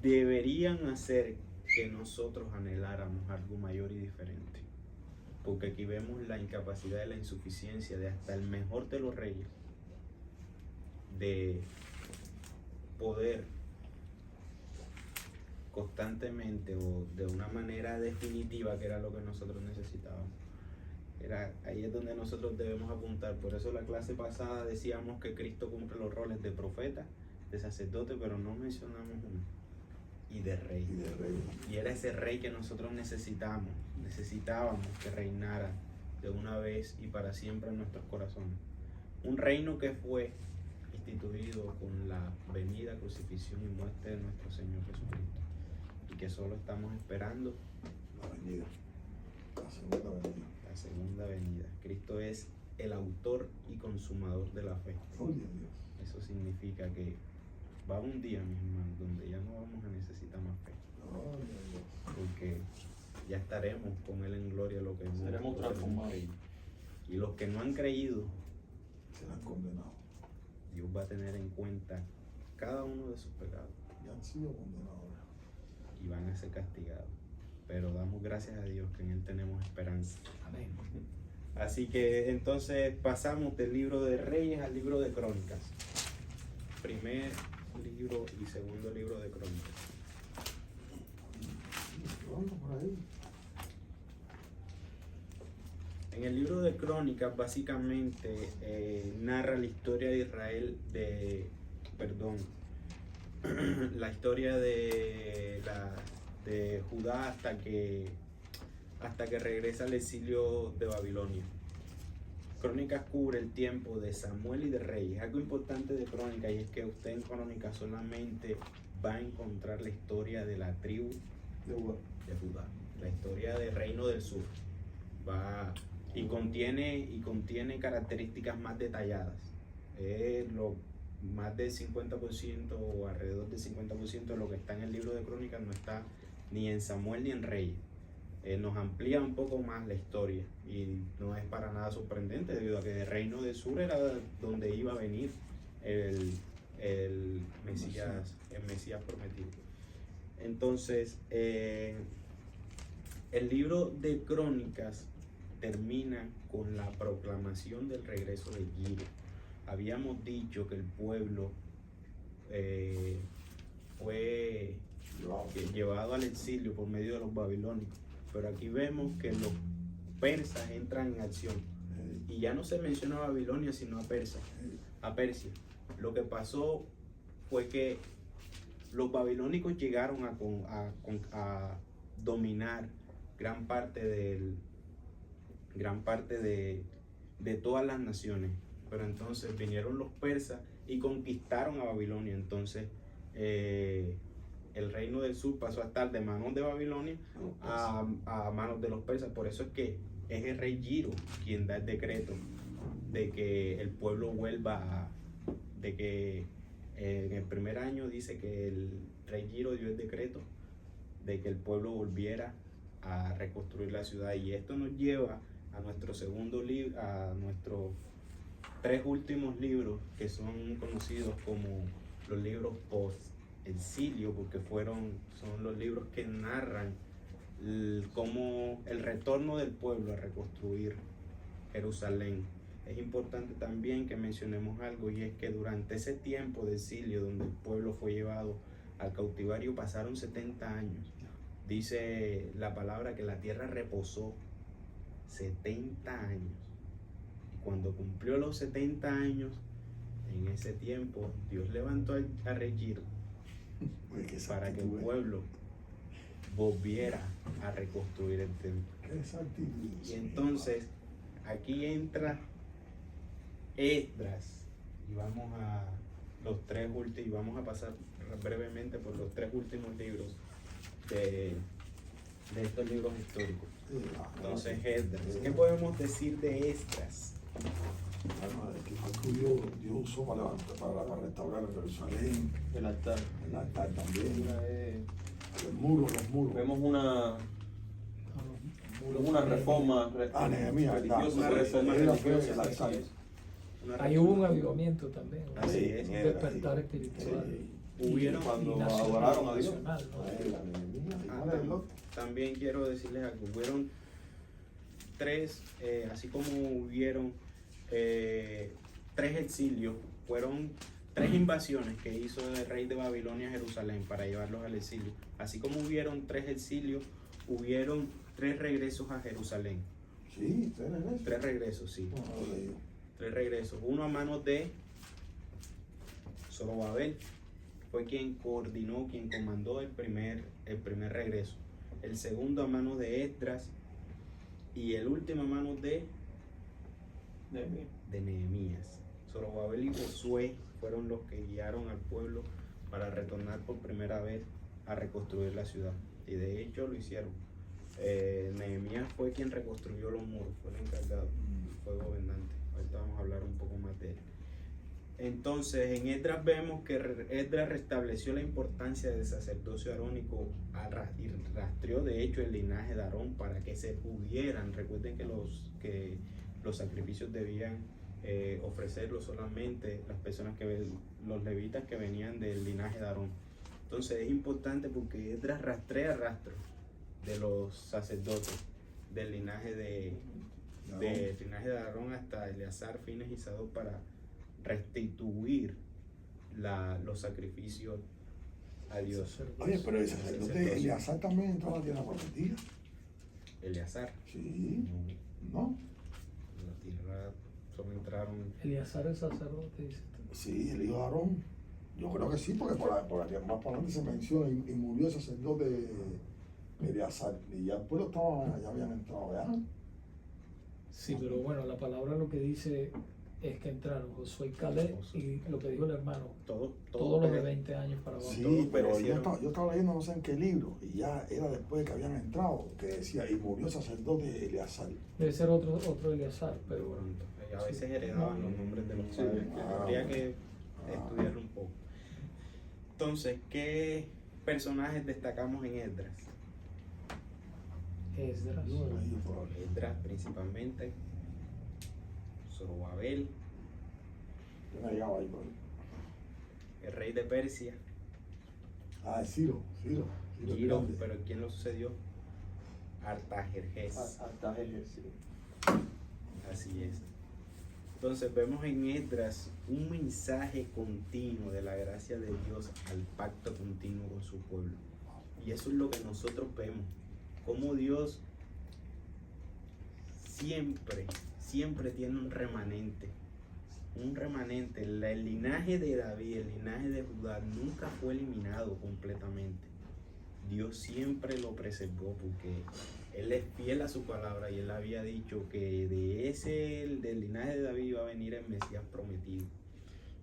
deberían hacer que nosotros anheláramos algo mayor y diferente. Porque aquí vemos la incapacidad y la insuficiencia de hasta el mejor de los reyes de poder constantemente o de una manera definitiva, que era lo que nosotros necesitábamos. Ahí es donde nosotros debemos apuntar. Por eso la clase pasada decíamos que Cristo cumple los roles de profeta, de sacerdote, pero no mencionamos uno, y de rey.
Y de rey.
Y era ese rey que nosotros necesitábamos que reinara de una vez y para siempre en nuestros corazones. Un reino que fue instituido con la venida, crucifixión y muerte de nuestro Señor Jesucristo, y que solo estamos esperando
La venida. La segunda venida.
la segunda venida. Cristo es el autor y consumador de la fe.
Gloria a Dios.
Eso significa que va un día, mis hermanos, donde ya no vamos a necesitar más fe,
Gloria a Dios.
porque ya estaremos con Él en gloria, lo que
Seremos
hemos
transformados.
creído. Y los que no han creído,
Serán condenados.
Dios va a tener en cuenta cada uno de sus pecados
Ya han sido condenados.
y van a ser castigados. Pero damos gracias a Dios que en Él tenemos esperanza.
Amén.
Así que entonces pasamos del libro de Reyes al libro de Crónicas. Primer libro y segundo libro de Crónicas.
Vamos por ahí.
En el libro de Crónicas básicamente narra la historia de Israel la historia de Judá hasta que regresa al exilio de Babilonia. Crónicas cubre el tiempo de Samuel y de Reyes. Algo importante de Crónicas, y es que usted en Crónicas solamente va a encontrar la historia de la tribu
De Judá.
de Judá, la historia del reino del sur. Y contiene características más detalladas. Más del 50% o alrededor del 50% de lo que está en el libro de Crónicas no está ni en Samuel ni en Reyes. Nos amplía un poco más la historia y no es para nada sorprendente, debido a que el reino del sur era donde iba a venir el Mesías prometido. Entonces, el libro de Crónicas termina con la proclamación del regreso de Giro. Habíamos dicho que el pueblo fue llevado al exilio por medio de los babilónicos, pero aquí vemos que los persas entran en acción y ya no se menciona a Babilonia sino a Persia. Lo que pasó fue que los babilónicos llegaron a dominar gran parte de todas las naciones, pero entonces vinieron los persas y conquistaron a Babilonia. Entonces el reino del sur pasó a estar de manos de Babilonia a manos de los persas. Por eso es que es el rey Giro quien da el decreto de que el pueblo vuelva de que en el primer año dice que el rey Giro dio el decreto de que el pueblo volviera a reconstruir la ciudad, y esto nos lleva a nuestro segundo libro, a nuestros 3 últimos libros que son conocidos como los libros post-exilio, porque son los libros que narran como el retorno del pueblo a reconstruir Jerusalén. Es importante también que mencionemos algo, y es que durante ese tiempo de exilio donde el pueblo fue llevado al cautiverio pasaron 70 años. Dice la palabra que la tierra reposó 70 años. Y cuando cumplió los 70 años, en ese tiempo Dios levantó a rey Giro para que el pueblo volviera a reconstruir el templo. Y entonces aquí entra Esdras, y vamos a vamos a pasar brevemente por los 3 últimos libros de estos libros históricos. Entonces, Esdras, ¿qué podemos decir de Esdras?
Bueno, el que Dios usó para restaurar Jerusalén,
El altar.
el altar también,
Mira,
los muros.
vemos una reforma
Nehemías,
religiosa.
Una reforma
Era
religiosa,
el altar.
así es. Una
Ahí hubo un avivamiento también, ¿no?
Así es.
Un despertar espiritual.
Hubieron
Cuando
Y nacional,
adoraron a Dios.
nacional, ¿no?
También quiero decirles algo. Hubieron 3, así como hubieron 3 exilios, fueron 3 invasiones que hizo el rey de Babilonia a Jerusalén para llevarlos al exilio. Así como hubieron 3 exilios, hubieron 3 regresos a Jerusalén.
Sí, 3 regresos.
3 regresos, sí.
No, no lo leí.
3 regresos. Uno a manos de Zorobabel, fue quien coordinó, quien comandó el primer regreso. El segundo a manos de Esdras, y el último a manos de Nehemías. Zorobabel y Josué fueron los que guiaron al pueblo para retornar por primera vez a reconstruir la ciudad, y de hecho lo hicieron. Nehemías fue quien reconstruyó los muros, fue el encargado, fue gobernante. Ahorita vamos a hablar un poco más de él. Entonces, en Esdras vemos que Esdras restableció la importancia del sacerdocio arónico y rastreó de hecho el linaje de Aarón para que se pudieran. Recuerden que los sacrificios debían ofrecerlos solamente las personas los levitas que venían del linaje de Aarón. Entonces es importante porque Esdras rastrea rastro de los sacerdotes del linaje de Aarón hasta Eleazar, Fines y Sadoc para restituir los sacrificios a Dios.
Oye, pero el sacerdote Eleazar también entró a la tierra prometida.
Eleazar.
Sí, ¿no?
En la tierra solo entraron.
Eleazar el sacerdote, dice.
Sí, el hijo de Aarón. Yo creo que sí, porque por aquí más para adelante se menciona y murió el sacerdote Eleazar. Y ya el pueblo ya habían entrado, ¿verdad?
Sí, pero bueno, la palabra lo que dice es que entraron Josué y Caleb, y lo que dijo el hermano, todos los de 20 años para abajo.
Sí, pero
perecieron.
yo estaba leyendo no sé en qué libro, y ya era después de que habían entrado, que decía, y murió el sacerdote Eleazar.
Debe ser otro Eleazar,
Pero
pero
pronto. A veces heredaban los nombres de los padres. Habría que estudiarlo un poco. Entonces, ¿qué personajes destacamos en Esdras?
Esdras.
Yo lo leí por ahí.
Esdras principalmente, Zorobabel,
Yo no llegaba ahí por ahí.
el rey de Persia,
Ciro
Giro,
grande.
pero ¿quién lo sucedió? Artajerjes.
Artajerjes, sí.
Así es. Entonces vemos en Esdras un mensaje continuo de la gracia de Dios al pacto continuo con su pueblo. Y eso es lo que nosotros vemos. Cómo Dios siempre tiene un remanente. El linaje de David, el linaje de Judá nunca fue eliminado completamente. Dios siempre lo preservó porque Él es fiel a su palabra, y Él había dicho que del linaje de David iba a venir el Mesías prometido.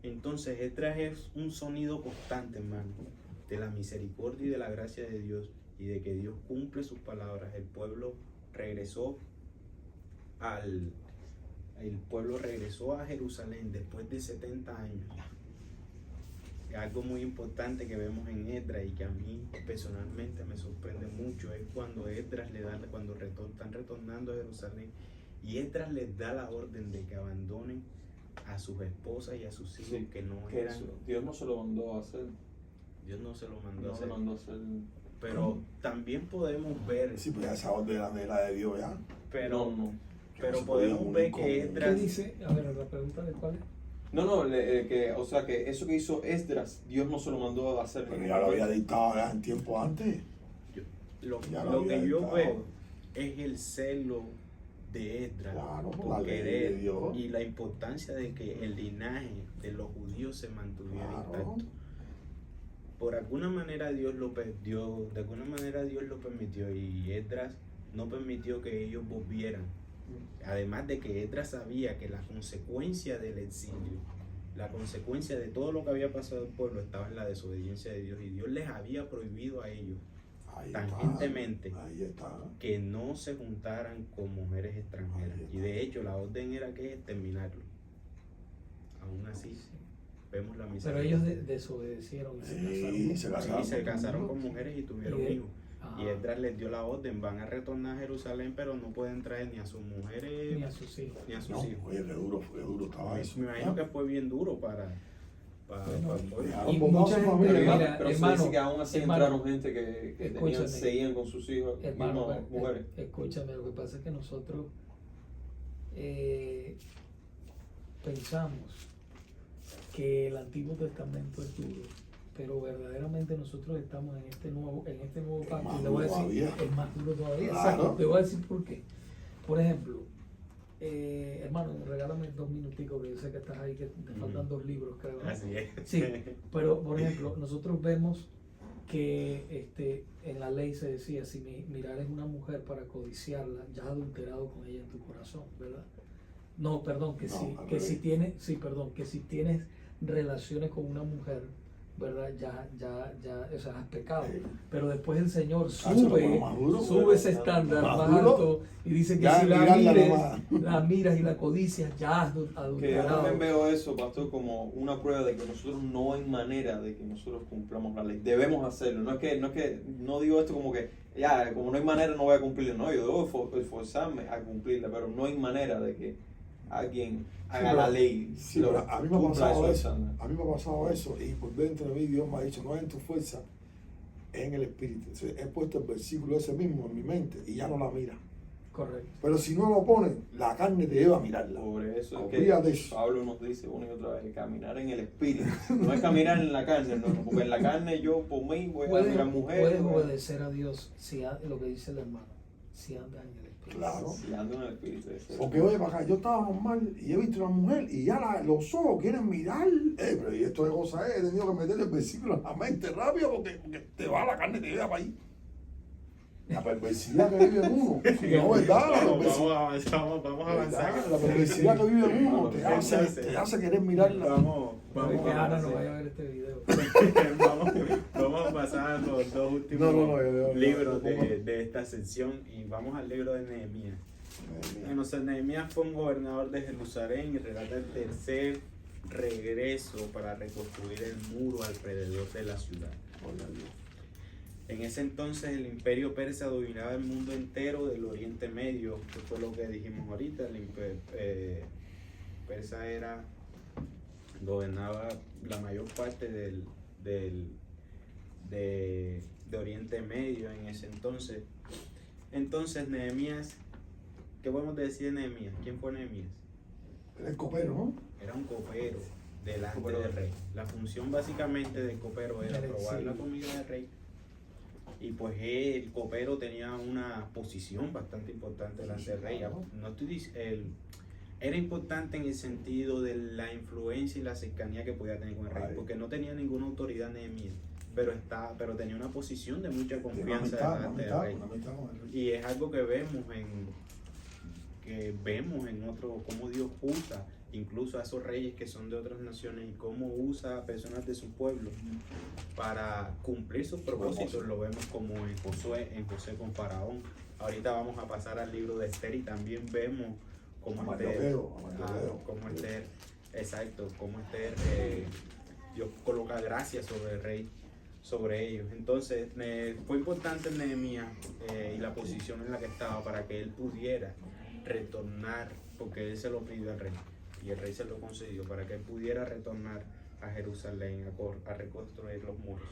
Entonces Esdras es un sonido constante, hermano, de la misericordia y de la gracia de Dios, y de que Dios cumple sus palabras. El pueblo regresó el pueblo regresó a Jerusalén después de 70 años. Algo muy importante que vemos en Esdras y que a mí personalmente me sorprende mucho es cuando Esdras cuando están retornando a Jerusalén y Esdras les da la orden de que abandonen a sus esposas y a sus hijos
Sí,
que no
que
eran.
Dios no se lo mandó a hacer.
Dios no se lo mandó a
No se
hacer.
lo mandó a hacer.
Pero también podemos ver,
Sí, pues esa orden era la de Dios ya.
pero,
No.
pero
se
podemos
podía
ver
unir
que
con-
¿Qué
Esdras,
dice? A ver, la pregunta de cuál es.
No, o sea que eso que hizo Esdras, Dios no se lo mandó a hacer.
Pero ya lo había dictado ya en tiempo antes.
lo
Ya lo
que
había
yo
dictado.
veo es el celo de Esdras
Claro, por
por
la ley
querer
de Dios.
y la importancia de que el linaje de los judíos se mantuviera
Claro.
intacto. Por alguna manera Dios lo perdió, de alguna manera Dios lo permitió y Esdras no permitió que ellos volvieran. Además de que Esdras sabía que la consecuencia del exilio, la consecuencia de todo lo que había pasado al pueblo estaba en la desobediencia de Dios y Dios les había prohibido a ellos
Ahí está.
tangentemente
Ahí está.
que no se juntaran con mujeres extranjeras. Y de hecho la orden era que exterminarlo. Aún así, vemos la
Pero
misericordia.
ellos desobedecieron y se
Sí,
casaron.
se casaron.
Y se casaron con mujeres y tuvieron
Y de-
hijos.
Ajá.
Y Esdras les dio la orden, van a retornar a Jerusalén, pero no pueden traer ni a sus mujeres
Ni a sus hijos.
ni a sus
No,
hijos.
oye, qué duro estaba eso.
Me imagino que fue bien duro para
Bueno,
el pueblo.
dejaron
Y
bombado
mucha
a su
gente,
familia.
Pero,
mira,
pero se
hermano,
dice que aún así
hermano,
entraron gente que
escúchame.
seguían con sus hijos,
Hermano,
mismas mujeres.
escúchame, lo que pasa es que nosotros pensamos que el Antiguo Testamento es duro, pero verdaderamente nosotros estamos en este nuevo pacto.
más
Y le voy a
duro
decir,
todavía.
es más duro todavía.
Claro.
Exacto, te voy a decir por qué. Por ejemplo, hermano, regálame 2 minuticos, que yo sé que estás ahí, que te faltan 2 libros, creo, ¿no?
Así es.
Sí, pero por ejemplo, nosotros vemos que en la ley se decía, si mirares una mujer para codiciarla, ya has adulterado con ella en tu corazón, ¿verdad? No, perdón, que
No,
si,
al
que si
revés.
tienes, sí, perdón, que si tienes relaciones con una mujer, ¿verdad? Ya, o sea, has pecado.
Sí.
Pero después el Señor
Cacho,
sube,
lo más duro,
sube
pues,
ese estándar
más
más
duro.
alto y dice que
Ya
si
mirarla
la miras y la codicias, ya has
Que yo
adulterado.
también veo eso, pastor, como una prueba de que nosotros no hay manera de que nosotros cumplamos la ley. Debemos hacerlo. No digo esto como que, ya, como no hay manera no voy a cumplirla. No, yo debo esforzarme a cumplirla, pero no hay manera de que alguien haga
pero-
la ley.
Sí, pero a mí me ha
cumpla
pasado
esos
eso.
estándares.
A mí me ha pasado eso. Y por dentro de mí Dios me ha dicho, no es en tu fuerza, es en el Espíritu. Entonces, he puesto el versículo ese mismo en mi mente y ya no la mira.
Correcto.
Pero si no lo pones, la carne te lleva a mirarla.
Por eso es
Olvídate
que
eso.
Pablo nos dice una y otra vez, caminar en el espíritu. No es caminar en la carne, no, porque en la carne yo por mí voy a mirar mujeres.
Puedes obedecer a Dios si lo que dice el hermano, si andas en el Espíritu.
Claro.
Si ando en el espíritu. Eso.
Porque oye, para acá, yo estaba normal y he visto una mujer y ya los ojos quieren mirar. Pero y esto de cosas he tenido que meterle el versículo en la mente rápido porque te va la carne, te lleva para ahí. La perversidad que vive en uno. No, ¿verdad? La perversidad.
Vamos a avanzar.
¿Verdad? La perversidad que vive en uno te hace querer mirarla.
Vamos
Que
a
Ana no
avanzar.
vaya a ver este video.
vamos a pasar a los 2 últimos
No,
libros de esta sección y vamos al libro de Nehemías. Bueno, Nehemías fue un gobernador de Jerusalén y relata el tercer regreso para reconstruir el muro alrededor de la ciudad. En ese entonces el imperio persa dominaba el mundo entero del Oriente Medio, que fue lo que dijimos ahorita. El persa gobernaba la mayor parte de Oriente Medio en ese entonces. Entonces Nehemías, ¿qué podemos decir de Nehemías? ¿Quién fue Nehemías?
Era el copero, ¿no?
Era un copero delante del rey. La función básicamente del copero era
Del
probar la
exilio.
comida del rey. Y pues el copero tenía una posición bastante importante delante del rey. No estoy era importante en el sentido de la influencia y la cercanía que podía tener con el rey,
Ay.
porque no tenía ninguna autoridad Nehemías, pero tenía una posición de mucha
Una
confianza
amistad,
delante del rey.
una amistad con el rey.
Y es algo que vemos en otro, cómo Dios usa incluso a esos reyes que son de otras naciones y cómo usa a personas de su pueblo para cumplir sus propósitos. Lo vemos como en José con Faraón. Ahorita vamos a pasar al libro de Esther y también vemos como Esther, exacto, como Esther, Dios coloca gracia sobre el rey, sobre ellos. Entonces fue importante en Nehemías y la posición en la que estaba para que él pudiera retornar, porque él se lo pidió al rey y el rey se lo concedió, para que él pudiera retornar a Jerusalén a reconstruir los muros.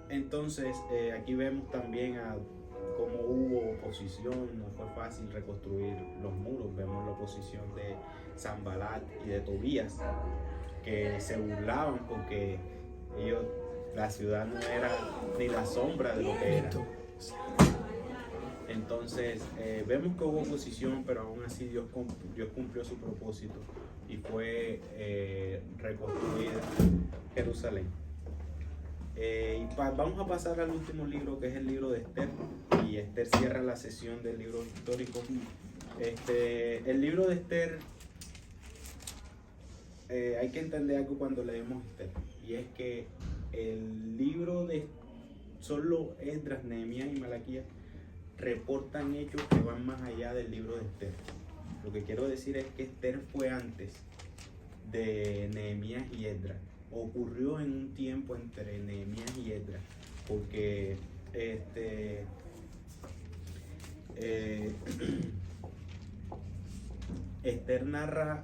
Entonces aquí vemos también cómo hubo oposición, no fue fácil reconstruir los muros. Vemos la oposición de Sanbalat y de Tobías, que se burlaban porque la ciudad no era ni la sombra de lo que era. Entonces vemos que hubo oposición, pero aún así Dios cumplió su propósito y fue reconstruir Jerusalén. Vamos a pasar al último libro, que es el libro de Esther, y Esther cierra la sesión del libro histórico. El libro de Esther, hay que entender algo cuando leemos Esther, y es que el libro de solo Esdras, Nehemías y Malaquías reportan hechos que van más allá del libro de Esther. Lo que quiero decir es que Esther fue antes de Nehemías y Esdras. Ocurrió en un tiempo entre Nehemías y Esdras, porque Esther narra,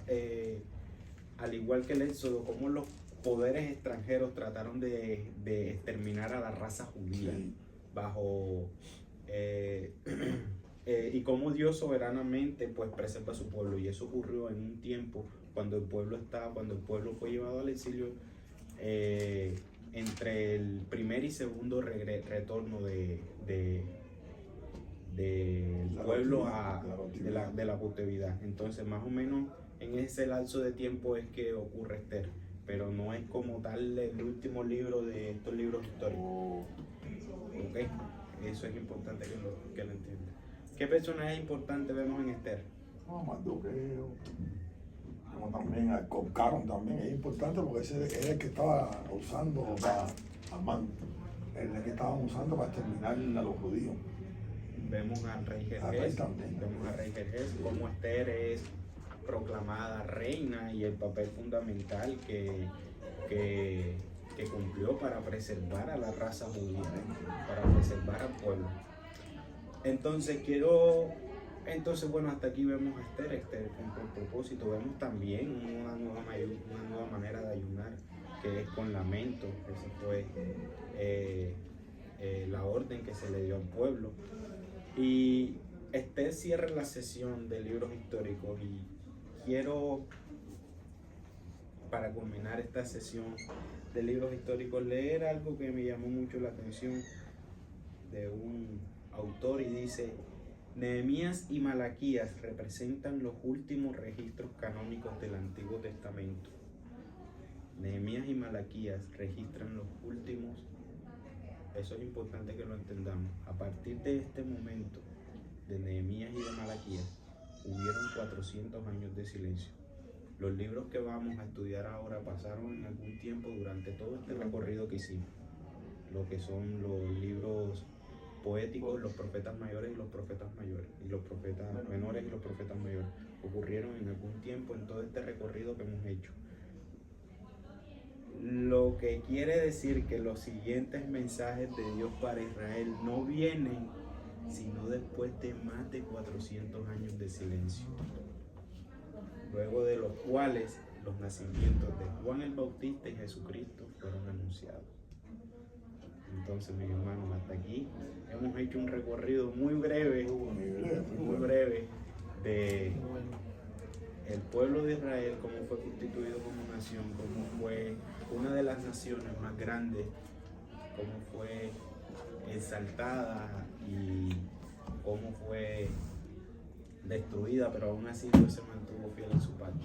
al igual que el Éxodo, cómo los poderes extranjeros trataron de exterminar a la raza judía bajo y cómo Dios soberanamente pues preserva a su pueblo, y eso ocurrió en un tiempo cuando el pueblo fue llevado al exilio, entre el primer y segundo retorno del pueblo de la cautividad. Entonces más o menos en ese lapso de tiempo es que ocurre Esther, pero no es como tal el último libro de estos libros históricos. ¿Okay? Eso es importante que lo entiendan. ¿Qué personajes importantes vemos en Esther?
Mardoqueo, como también a Copcaron también es importante, porque ese es el que estaba usando para Armando, el que estaban usando para exterminar a los judíos.
Vemos al rey Jerjes, como Esther es proclamada reina y el papel fundamental que cumplió para preservar a la raza judía, para preservar al pueblo. Entonces bueno, hasta aquí vemos a Esther cumple el propósito. Vemos también una nueva manera de ayunar, que es con lamento. Esa fue la orden que se le dio al pueblo. Y Esther cierra la sesión de libros históricos, y quiero, para culminar esta sesión de libros históricos, leer algo que me llamó mucho la atención de un autor, y dice: Nehemías y Malaquías representan los últimos registros canónicos del Antiguo Testamento. Nehemías y Malaquías registran los últimos. Eso es importante que lo entendamos. A partir de este momento, de Nehemías y de Malaquías, hubieron 400 años de silencio. Los libros que vamos a estudiar ahora pasaron en algún tiempo durante todo este recorrido que hicimos. Lo que son los libros poéticos, los profetas mayores y los profetas mayores, y los profetas menores y los profetas mayores, ocurrieron en algún tiempo en todo este recorrido que hemos hecho. Lo que quiere decir que los siguientes mensajes de Dios para Israel no vienen sino después de más de 400 años de silencio, luego de los cuales los nacimientos de Juan el Bautista y Jesucristo fueron anunciados. Entonces, mis hermanos, hasta aquí hemos hecho un recorrido muy breve de el pueblo de Israel, cómo fue constituido como nación, cómo fue una de las naciones más grandes, cómo fue exaltada y cómo fue destruida, pero aún así Dios se mantuvo fiel en su pacto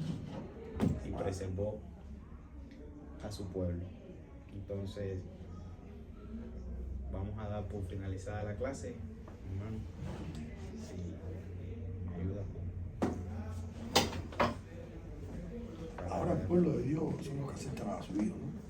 y preservó a su pueblo. Entonces, vamos a dar por finalizada la clase, hermano. Si me ayuda
Ahora el pueblo de Dios son los que aceptan a su hijo, ¿no?